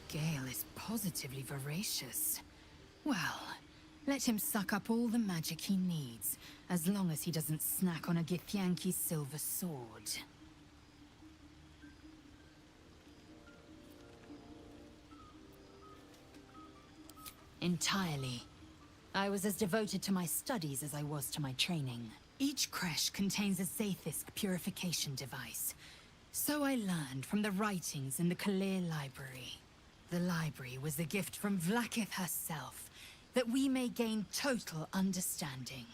Gale is positively voracious. Well, let him suck up all the magic he needs, as long as he doesn't snack on a Githyanki's silver sword. Entirely. I was as devoted to my studies as I was to my training. Each creche contains a Zaithisk purification device. So I learned from the writings in the Kalir Library. The library was a gift from Vlaakith herself, that we may gain total understanding.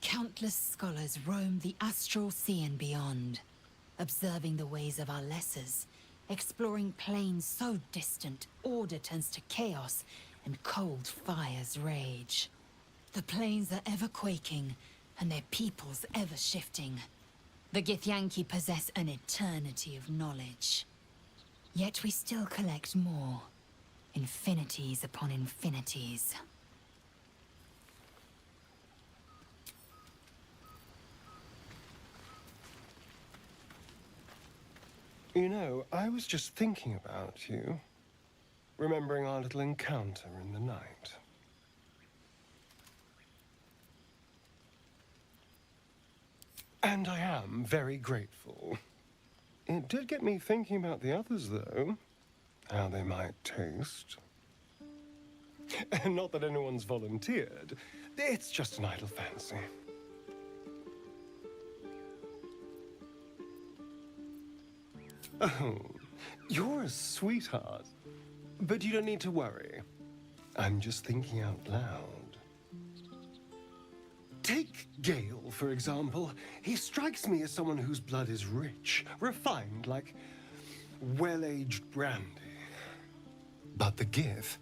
Countless scholars roam the astral sea and beyond, observing the ways of our lessers, exploring planes so distant, order turns to chaos, and cold fires rage. The planes are ever quaking, and their peoples ever shifting. The Githyanki possess an eternity of knowledge. Yet we still collect more. Infinities upon infinities. You know, I was just thinking about you, remembering our little encounter in the night. And I am very grateful. It did get me thinking about the others, though. How they might taste. Not that anyone's volunteered. It's just an idle fancy. Oh, you're a sweetheart. But you don't need to worry. I'm just thinking out loud. Take Gale, for example. He strikes me as someone whose blood is rich, refined, like well-aged brandy. But the Gith,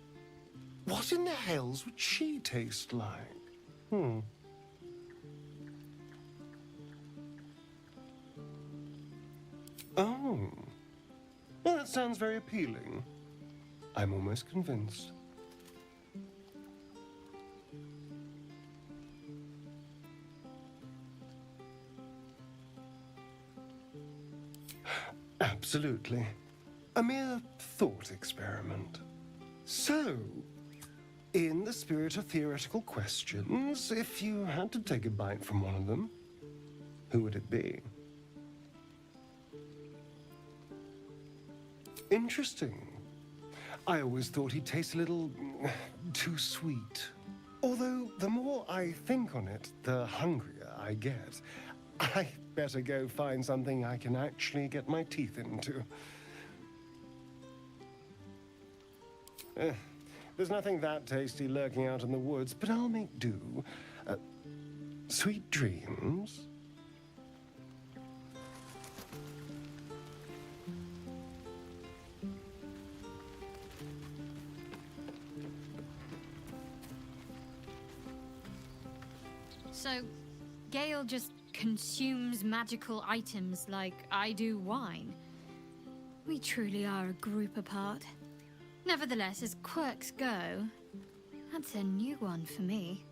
what in the hells would she taste like? Oh, well, that sounds very appealing. I'm almost convinced. Absolutely. A mere thought experiment. So, in the spirit of theoretical questions, if you had to take a bite from one of them, who would it be? Interesting. I always thought he'd taste a little too sweet. Although, the more I think on it, the hungrier I get. I better go find something I can actually get my teeth into. There's nothing that tasty lurking out in the woods, but I'll make do. Sweet dreams. So, Gale just consumes magical items like I do wine. We truly are a group apart. Nevertheless, as quirks go, that's a new one for me.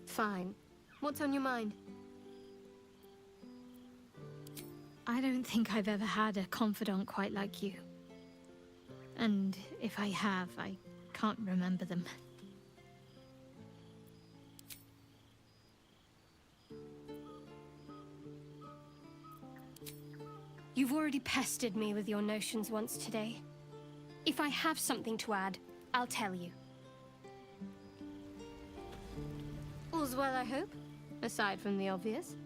Fine. What's on your mind? I don't think I've ever had a confidant quite like you. And if I have, I can't remember them. You've already pestered me with your notions once today. If I have something to add, I'll tell you. All's well, I hope, aside from the obvious.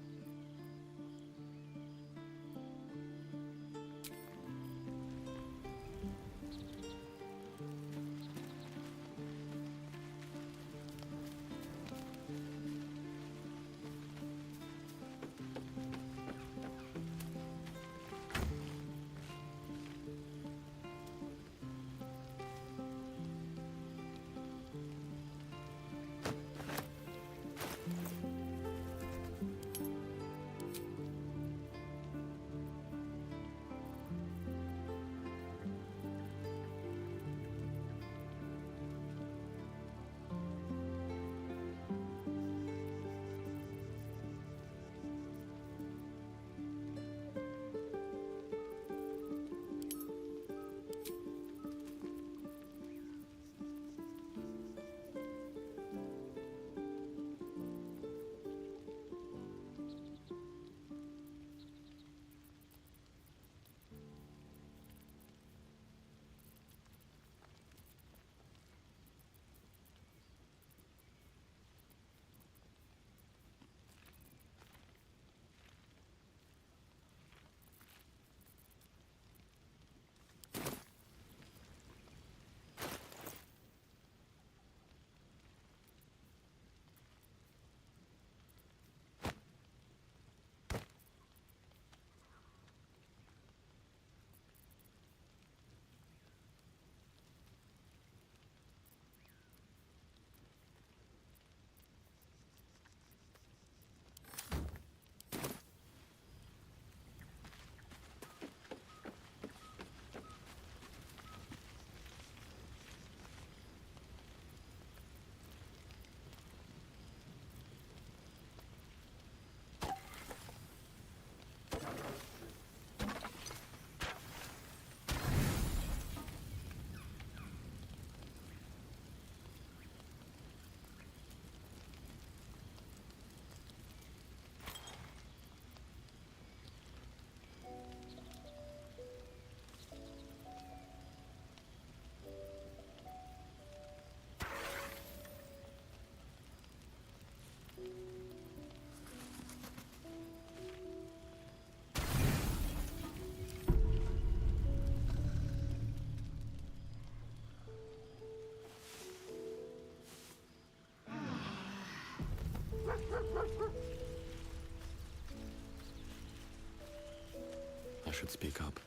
I should speak up.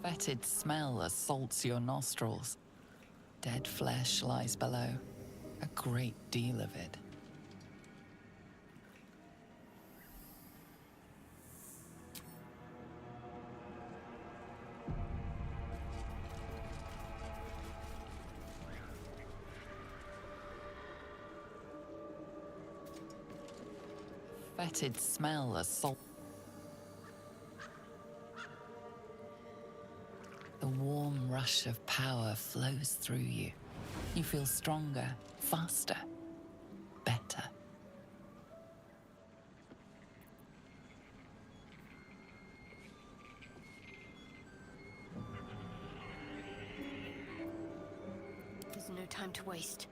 Fetid smell assaults your nostrils. Dead flesh lies below, a great deal of it. Fetid smell assaults. warm rush of power flows through you. You feel stronger, faster, better. There's no time to waste.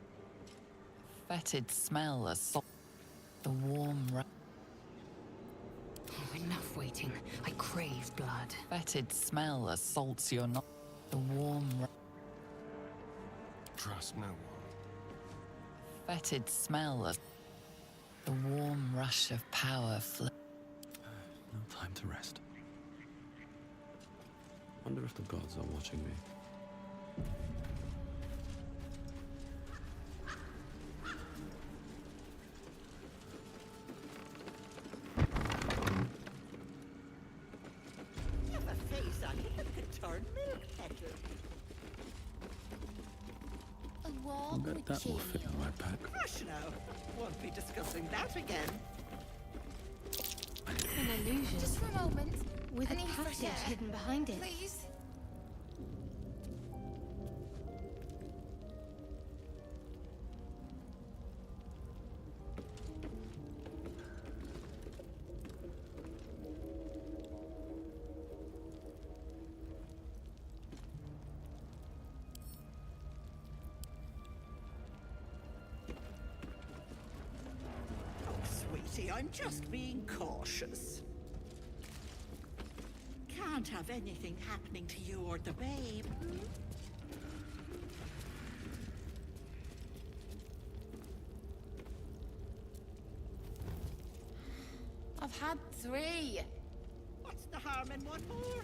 Fetid smell assault. The warm rush. Oh, enough waiting. I crave blood. Fetid smell assaults your no. The warm Trust no one. fetid smell of the warm rush of power flow. No time to rest. Wonder if the gods are watching me. You have a face on you that could turn milk kettle. A walk I bet would that cheer will me fit in my pack. Crush now. Won't be discussing that again. An illusion. Just for a moment. With a I need fresh passage air. hidden behind it. Please. Oh, sweetie, I'm just being cautious. Can't have anything happening to you or the babe. I've had 3. What's the harm in one more?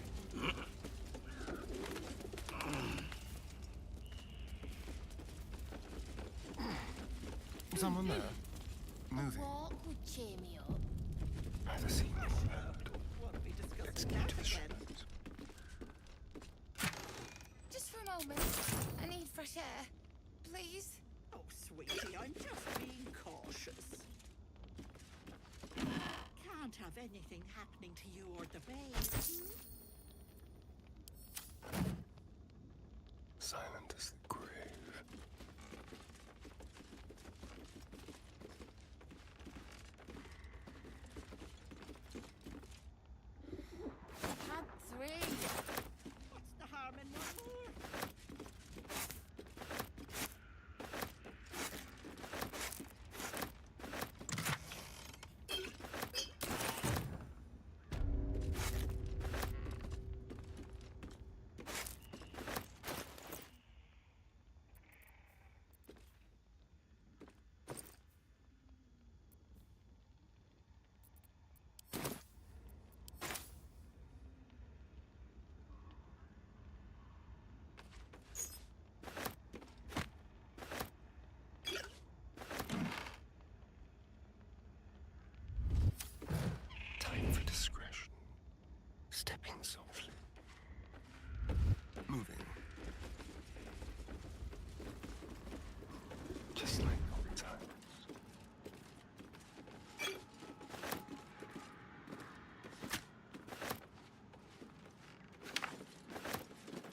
Someone there? Moving. Walk would cheer me up. Neither seen nor heard. Won't be discussing Let's keep that to the again. shadows. Just for a moment. I need fresh air. Please. Oh, sweetie, I'm just being cautious. Can't have anything happening to you or the babe. Silent as the grave. I've had 3. What's the harm in one more? Time for discretion. Stepping softly. Moving. Just like old times.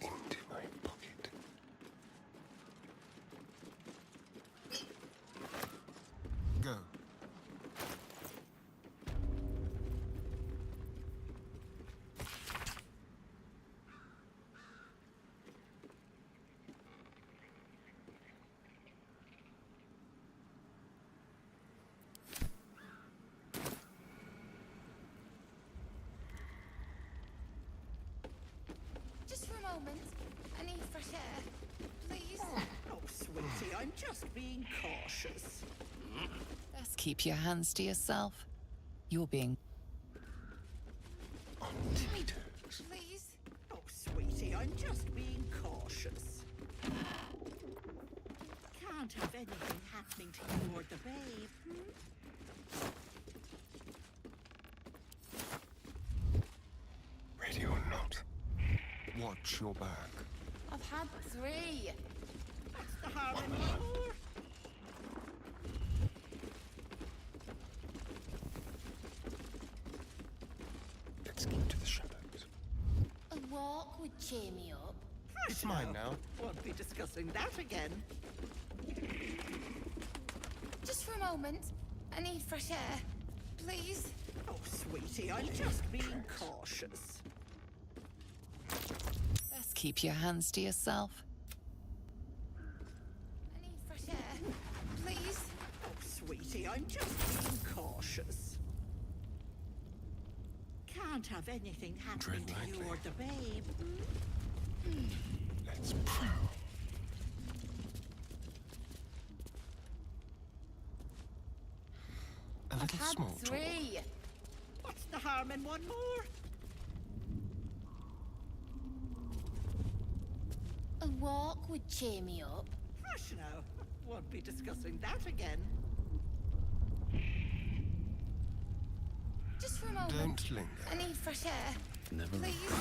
Into my pocket. Go. Just for a moment. I need fresh air. Please. Oh, sweetie, I'm just being cautious. Best keep your hands to yourself. You're being On tiptoes. Please. Oh, sweetie, I'm just being cautious. Can't have anything happening to you or the babe. Ready or not. Watch your back. I've had 3. What's the harm in one more? Let's keep to the shadows. A walk would cheer me up. It's mine now. Won't be discussing that again. Just for a moment. I need fresh air. Please? Oh, sweetie, I'm just being cautious. Best keep your hands to yourself. I need fresh air. Please? Oh, sweetie, I'm just being cautious. Can't have anything happening to you or the babe. Let's prowl. A little small talk. 3. What's the harm in one more? A walk would cheer me up. Hush now. Won't be discussing that again. Just for a moment. Don't linger. I need fresh air. Never. Please?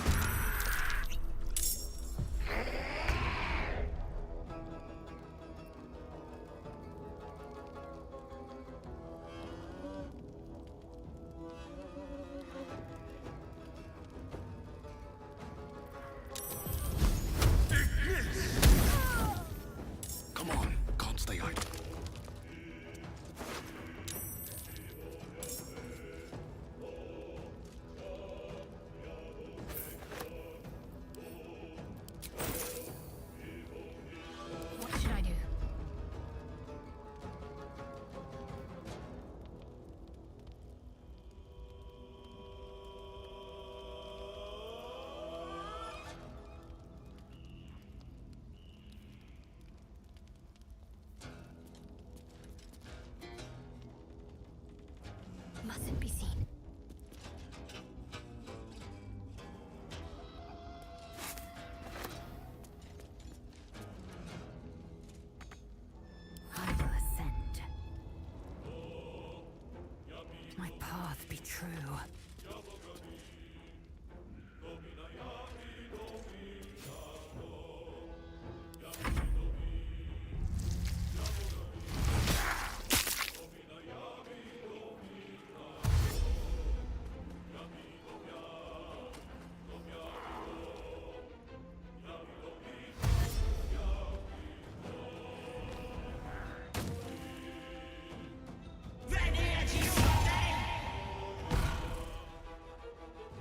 Come on, can't stay idle. What should I do? Mustn't be seen. I will ascend. My path be true.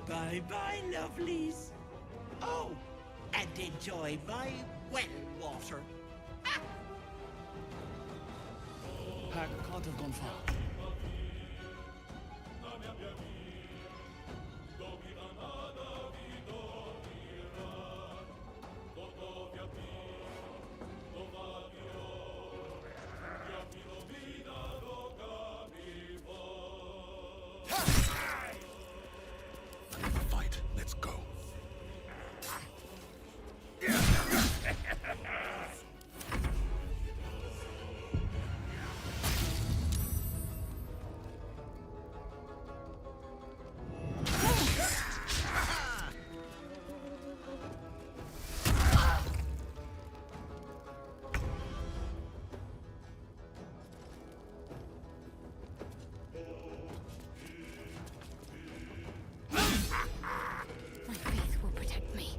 Bye-bye, lovelies. Oh, and enjoy my well water. Hag can't have gone far. Fight. Let's go. My faith will protect me.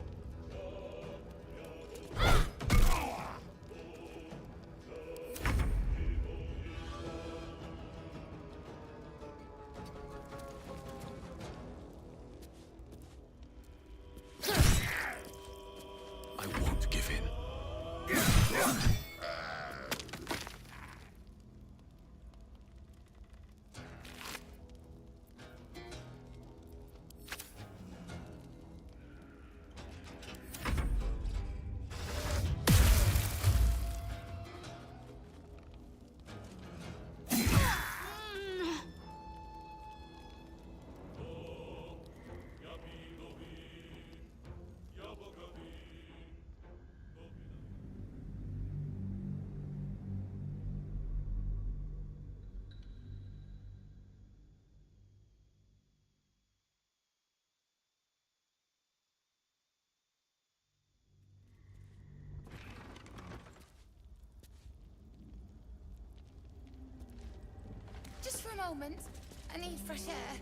I won't give in. Just for a moment. I need fresh air.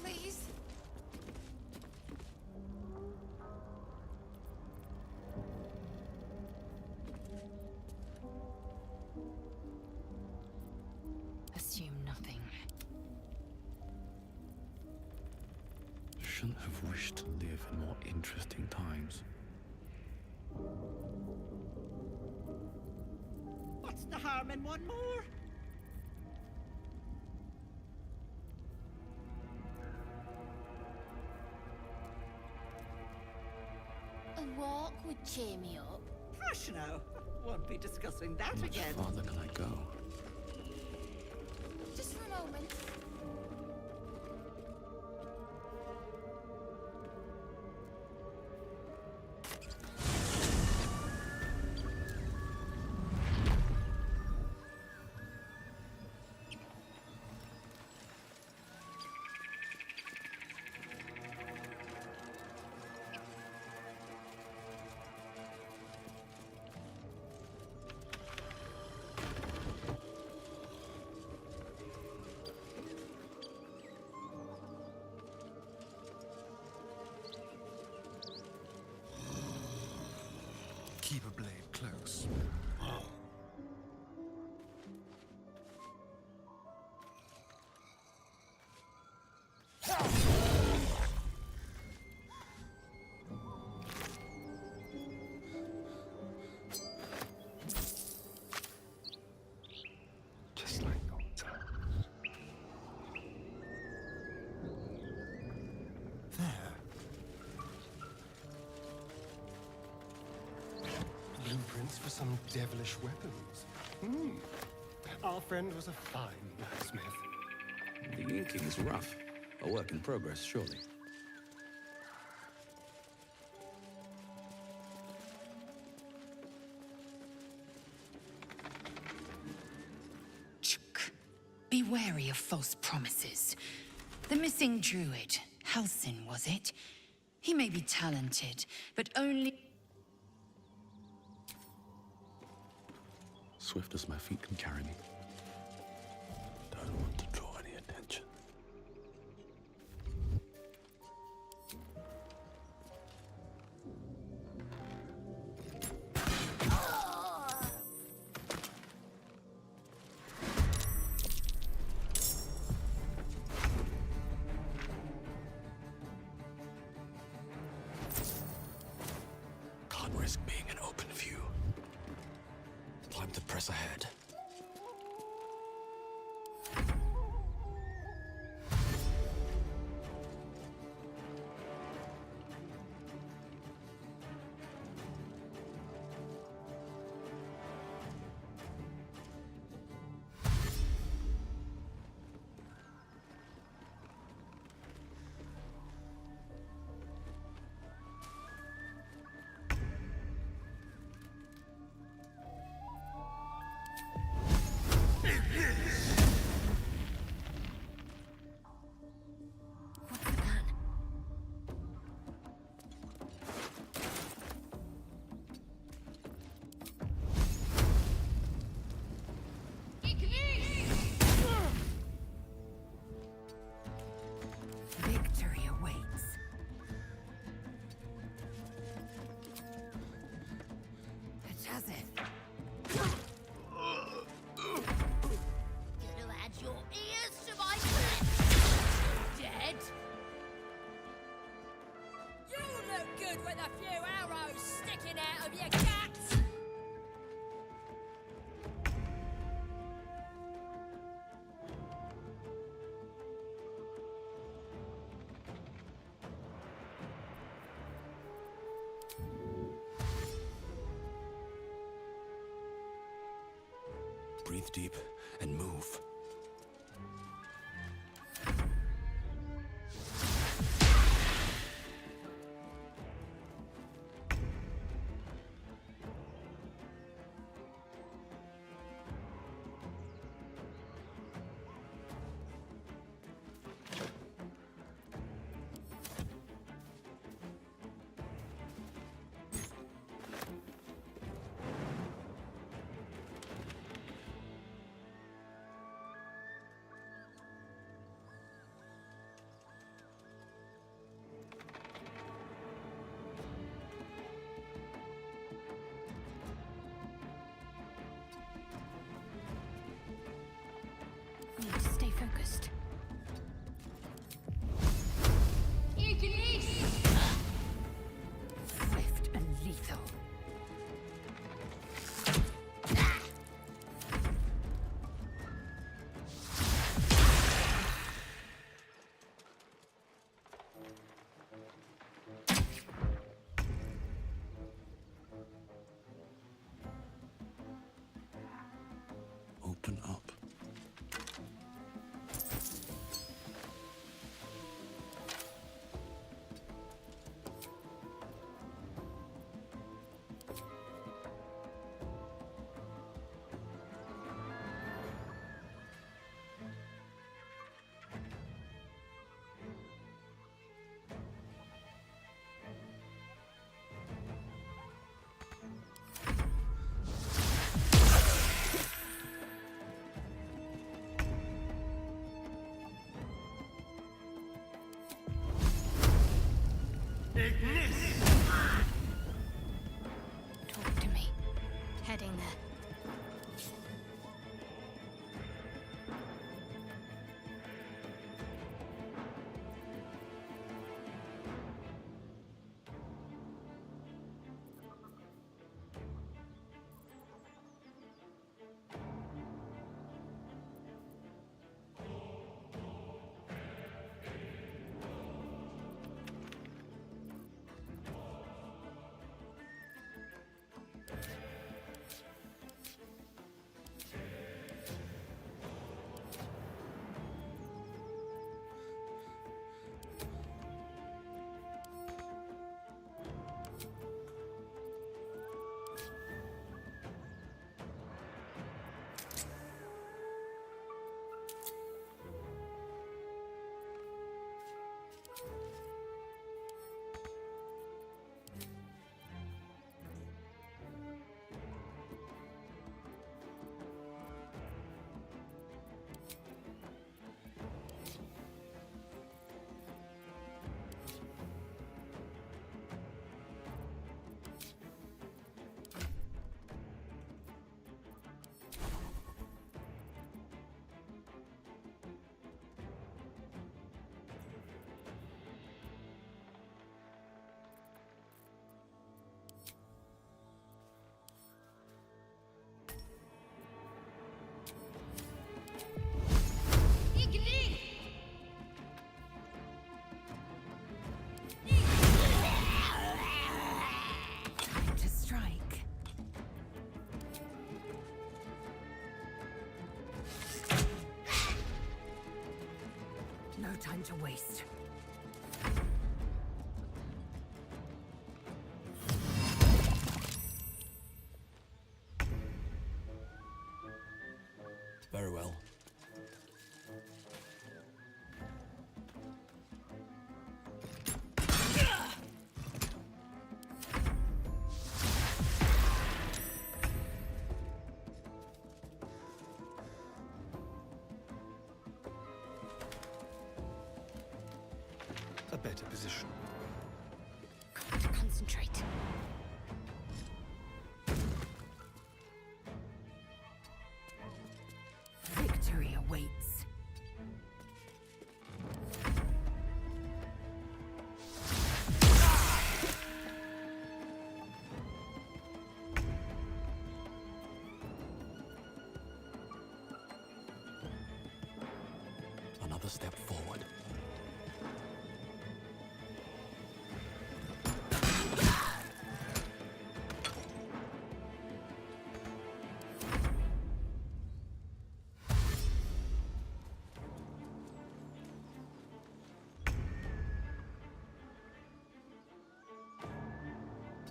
Please? shouldn't have wished to live in more interesting times. What's the harm in one more? A walk would cheer me up. Hush now. Won't be discussing that How much again. farther can I go? Just for a moment. Keep a blade close. Just like old times. There. Blueprints for some devilish weapons. Our friend was a fine blacksmith. The inking is rough. A work in progress, surely. Be wary of false promises. The missing druid, Halsin, was it? He may be talented, but only... Swift as my feet can carry me. Don't want to draw any attention. Can't risk being an open view. Time to press ahead. Victory awaits. It has it. Gonna add your ears to my flesh. Dead. You look good with a few arrows sticking out of your guts. Breathe deep and move. Talk to me. Heading there. Time to strike. No time to waste. Very well. A better position. Got to concentrate. Victory awaits. Another step forward.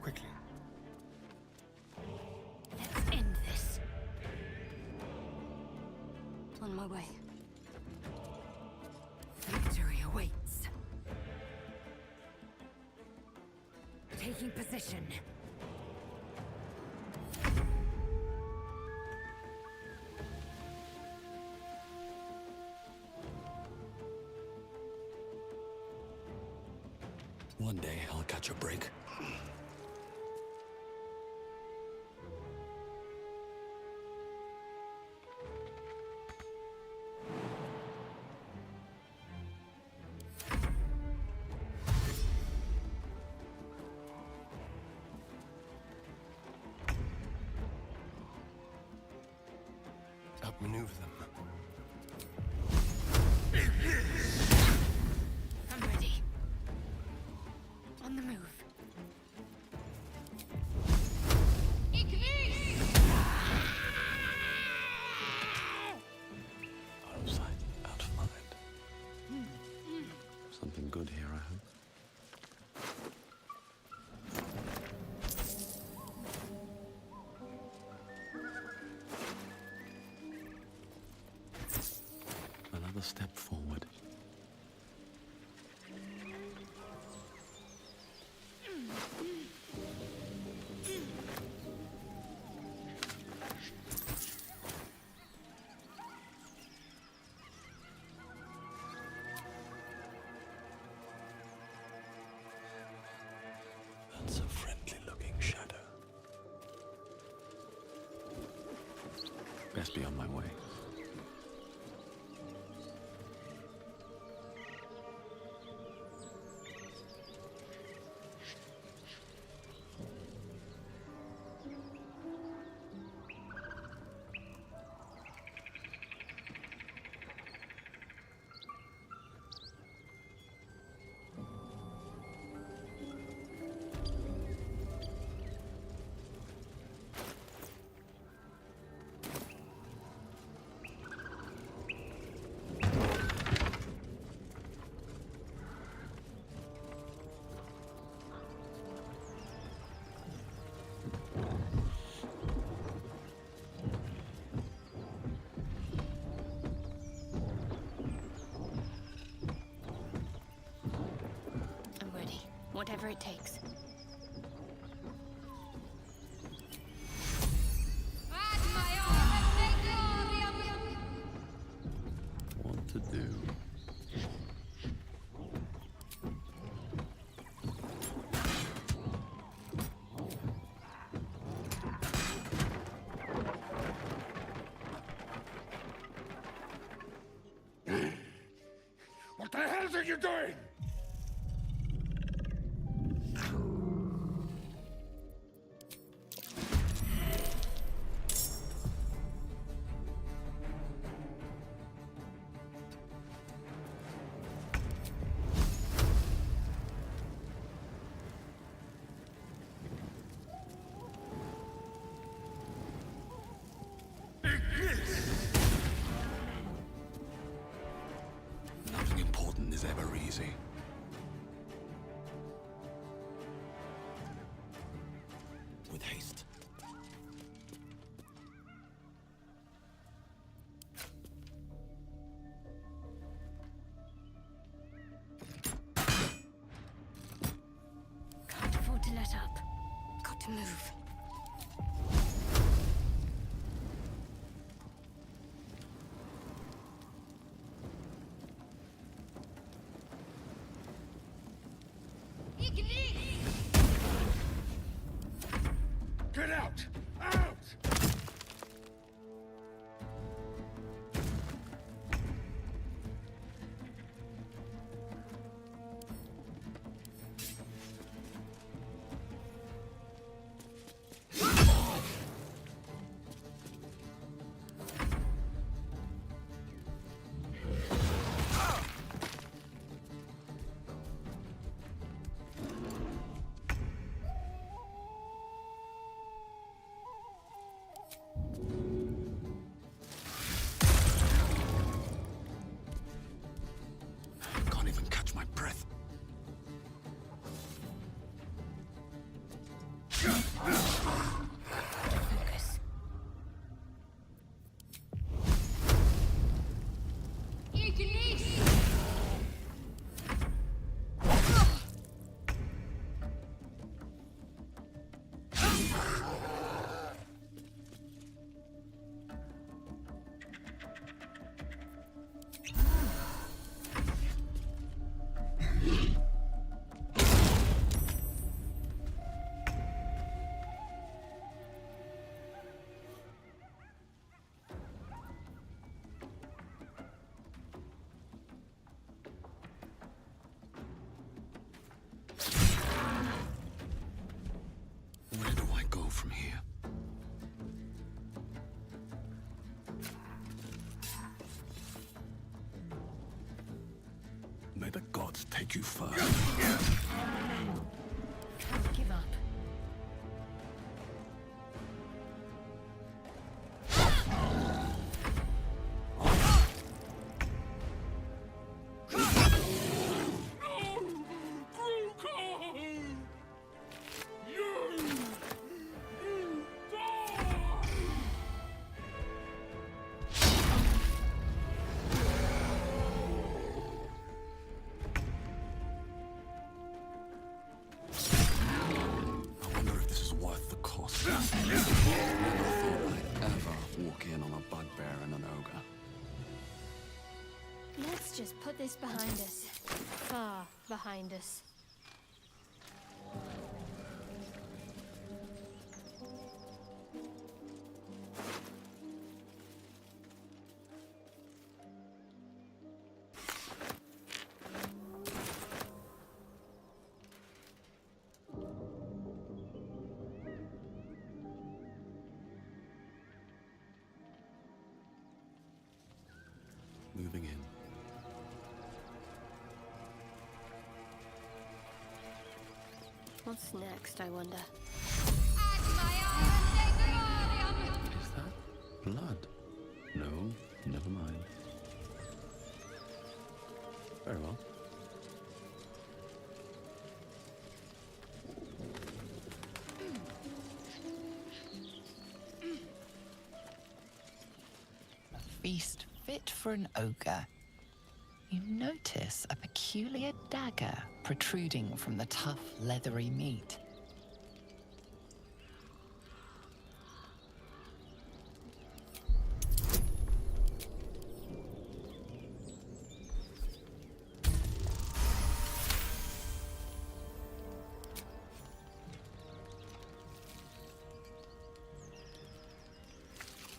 Quickly. Let's end this. On my way. Victory awaits. Taking position. One day I'll catch a break. Outmaneuver them. I'm ready. On the move. Out of sight, out of mind. Something good here, I hope. Another step forward. whatever it takes. What to do? What the hell are you doing? Nothing important is ever easy. With haste. Can't afford to let up. Got to move. Get out! Out! Can't even catch my breath. Focus. Where do I go from here? May the gods take you first. Can't give up. I wonder if this is worth the cost. Never thought I'd ever walk in on a bugbear and an ogre. Let's just put this behind us. Far behind us. Moving in. What's next, I wonder? Is that blood? No, never mind. Very well. A feast fit for an ogre. you notice a peculiar dagger protruding from the tough, leathery meat.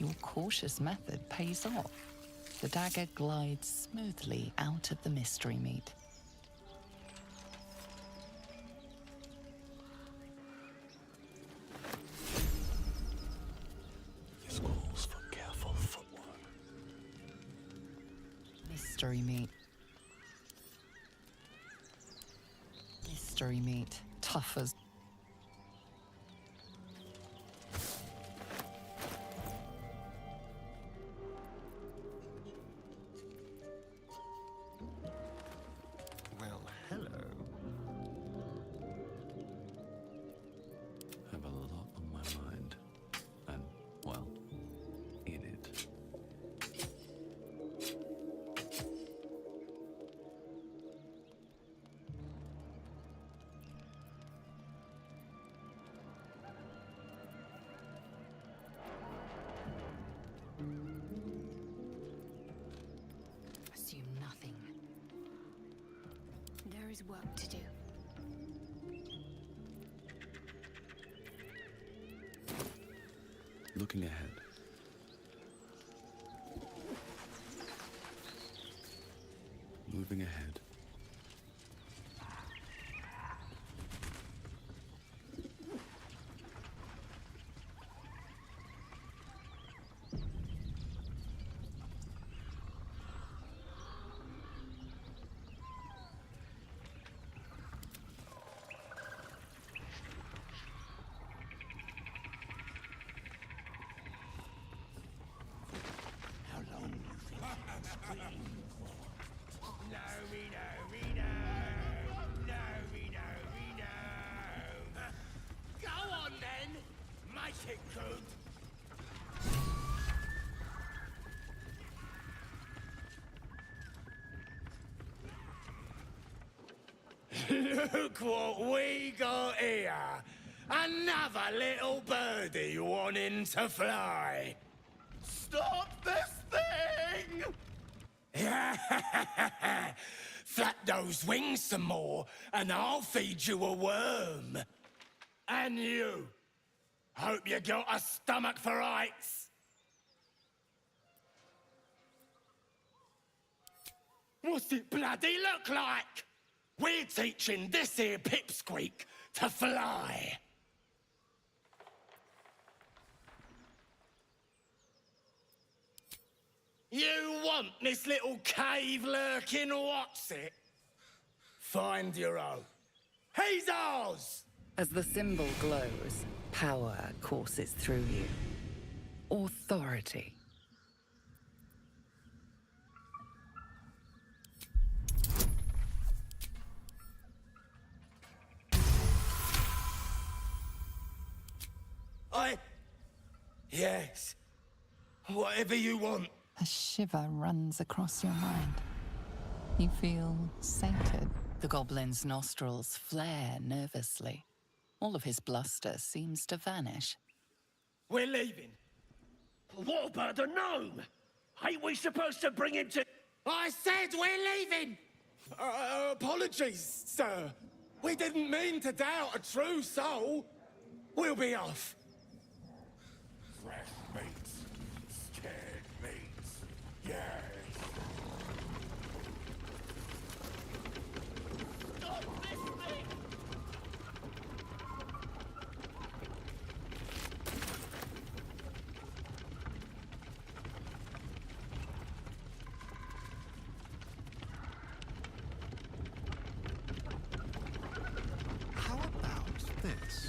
Your cautious method pays off. The dagger glides smoothly out of the mystery meat. This calls for careful footwork. Mystery meat. Mystery meat. Tough as... Well, hello. Have a lot on my mind. And, well, in it. Assume nothing. There is work to do. Looking ahead. Moving ahead. How long do you think you can scream for? No, we know, we know. No, we know, we know. Go on then. Make it good. Look what we got here. Another little birdie wanting to fly. Stop this thing! Flap those wings some more, and I'll feed you a worm. And you. Hope you got a stomach for heights. What's it bloody look like? We're teaching this here pipsqueak to fly. You want this little cave lurking what's it? Find your own. He's ours! As the symbol glows, power courses through you. Authority. Yes. Whatever you want. A shiver runs across your mind. You feel sated. The goblin's nostrils flare nervously. All of his bluster seems to vanish. We're leaving. What about the gnome? Ain't we supposed to bring him to... I said we're leaving! Apologies, sir. We didn't mean to doubt a true soul. We'll be off. Fresh meats. Scared meats. Yes. Stop listening! How about this?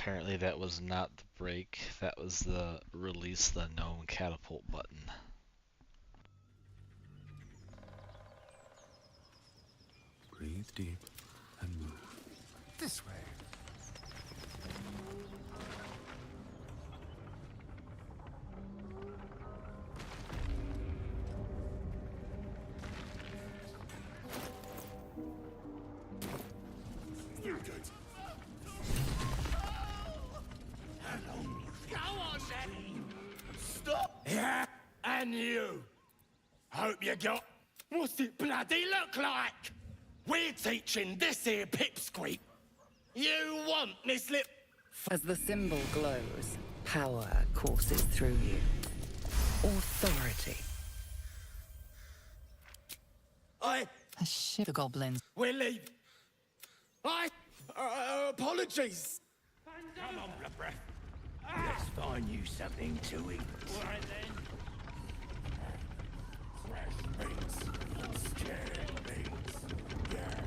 Apparently that was not the break, that was the release the known catapult button. Breathe deep and move. This way. Go on then! Stop! Yeah, and you! Hope you got... What's it bloody look like? We're teaching this here pipsqueak. You want this lip... As the symbol glows, power courses through you. Authority. A ship goblins. We're leaving. Apologies. Come on, Breath. Let's find you something to eat. All right, then. Fresh meats and stewed meats. Yeah.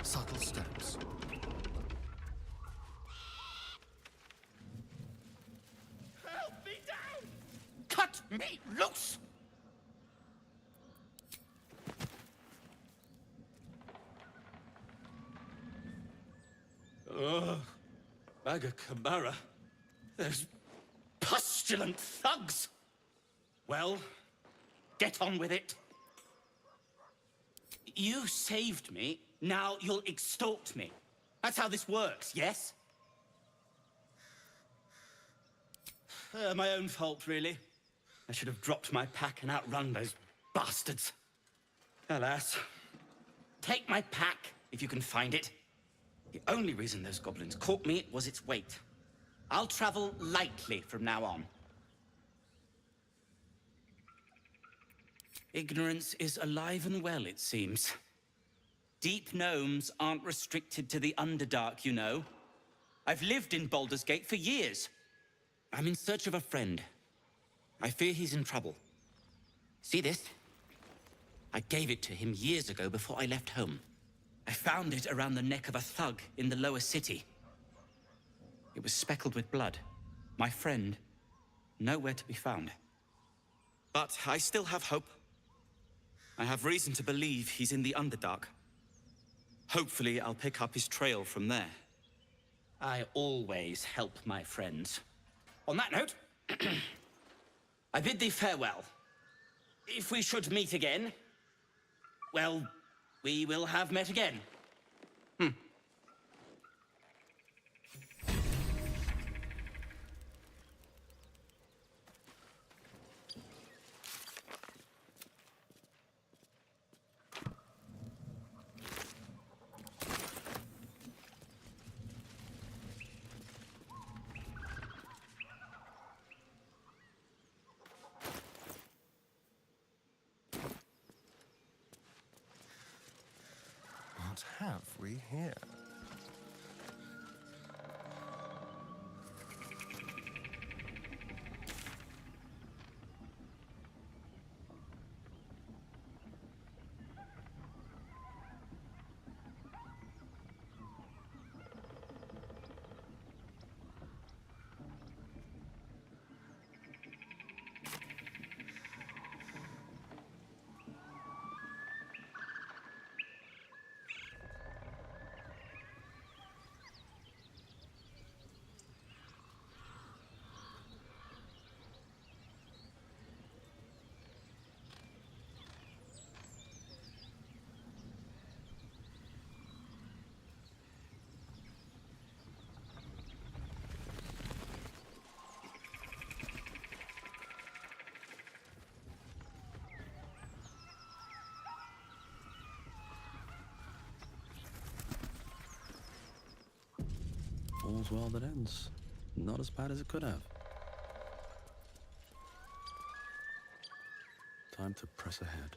Subtle steps. Help me down! Cut me loose! Bag of Chimera. There's pustulant thugs. Well, get on with it. You saved me, now you'll extort me. That's how this works, yes? My own fault, really. I should have dropped my pack and outrun those bastards. Alas. Take my pack, if you can find it. The only reason those goblins caught me was its weight. I'll travel lightly from now on. Ignorance is alive and well, it seems. Deep gnomes aren't restricted to the Underdark, you know. I've lived in Baldur's Gate for years. I'm in search of a friend. I fear he's in trouble. See this? I gave it to him years ago before I left home. I found it around the neck of a thug in the lower city. It was speckled with blood. My friend, nowhere to be found. But I still have hope. I have reason to believe he's in the Underdark. Hopefully, I'll pick up his trail from there. I always help my friends. On that note, I bid thee farewell. If we should meet again, well, we will have met again. What have we here? all's well that ends. Not as bad as it could have. Time to press ahead.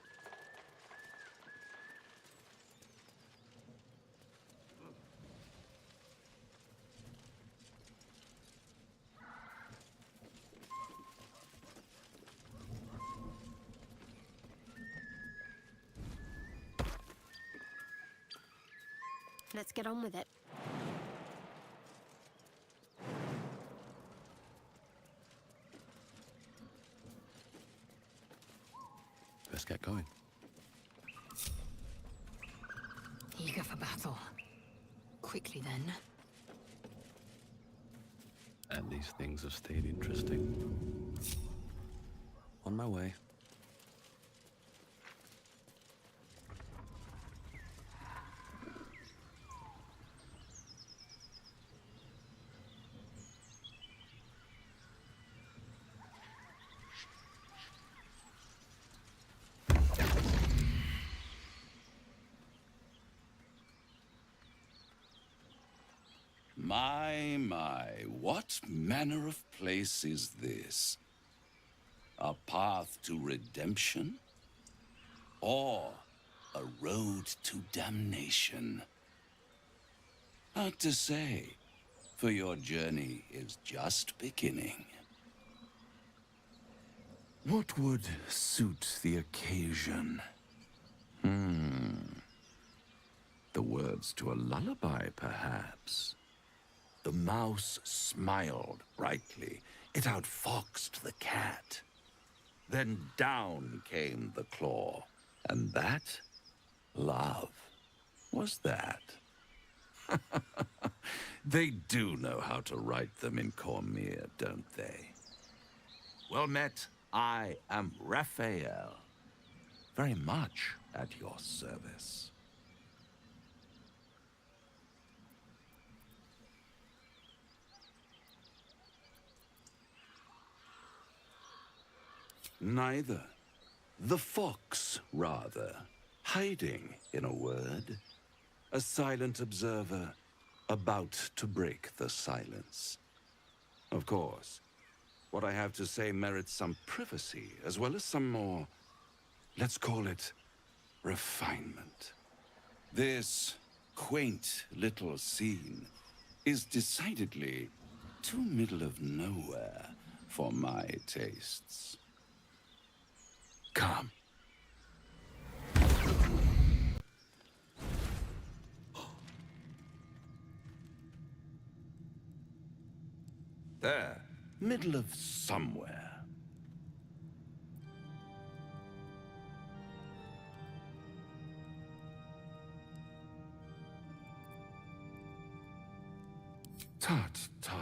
Let's get on with it. Let's get going. Eager for battle. Quickly then. And these things have stayed interesting. On my way. My, what manner of place is this? A path to redemption? Or a road to damnation? Hard to say, for your journey is just beginning. What would suit the occasion? The words to a lullaby, perhaps. The mouse smiled brightly. It outfoxed the cat. Then down came the claw. And that, love, was that. They do know how to write them in Cormier, don't they? Well met, I am Raphael. Very much at your service. Neither. The fox, rather. Hiding, in a word. A silent observer, about to break the silence. Of course, what I have to say merits some privacy, as well as some more, let's call it, refinement. This quaint little scene is decidedly too middle of nowhere for my tastes. Come. There, middle of somewhere. Tut, tut.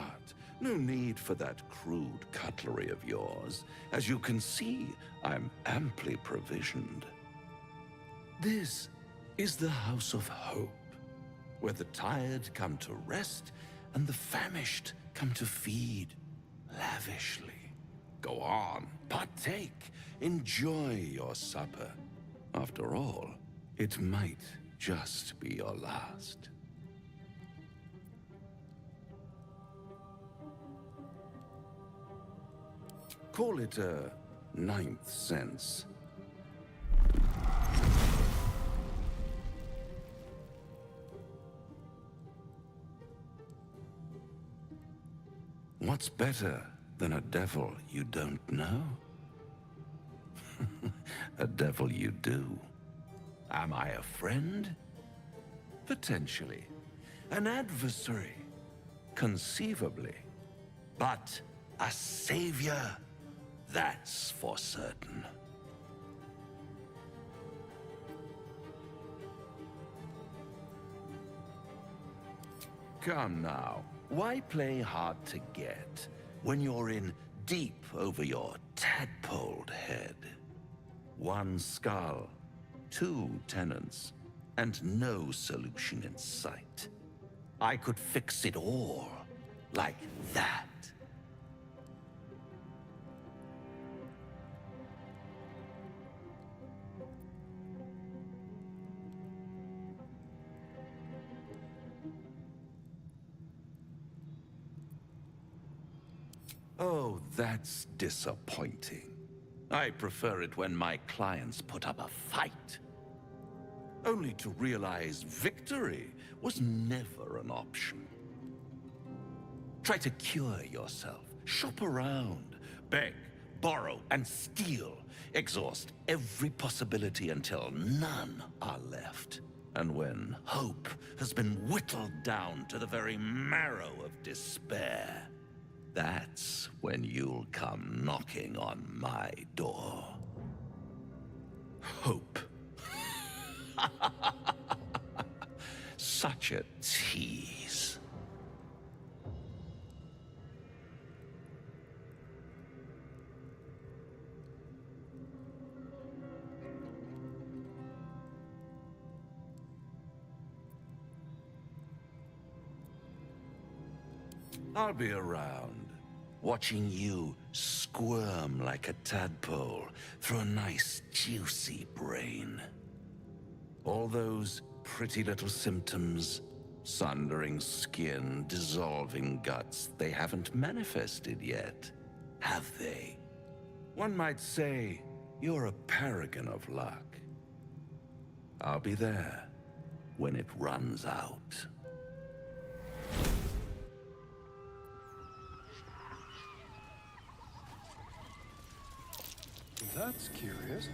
No need for that crude cutlery of yours. As you can see, I'm amply provisioned. This is the House of Hope, where the tired come to rest and the famished come to feed lavishly. Go on, partake, enjoy your supper. After all, it might just be your last. Call it a ninth sense. What's better than a devil you don't know? A devil you do. Am I a friend? Potentially. An adversary? Conceivably. But a savior? That's for certain. Come now, why play hard to get when you're in deep over your tadpoled head? One skull, two tenants, and no solution in sight. I could fix it all, like that. Oh, that's disappointing. I prefer it when my clients put up a fight. Only to realize victory was never an option. Try to cure yourself, shop around, beg, borrow, and steal. Exhaust every possibility until none are left. And when hope has been whittled down to the very marrow of despair, that's when you'll come knocking on my door. Hope. Such a tease. I'll be around, watching you squirm like a tadpole through a nice, juicy brain. All those pretty little symptoms, sundering skin, dissolving guts, they haven't manifested yet, have they? One might say you're a paragon of luck. I'll be there when it runs out. That's curious.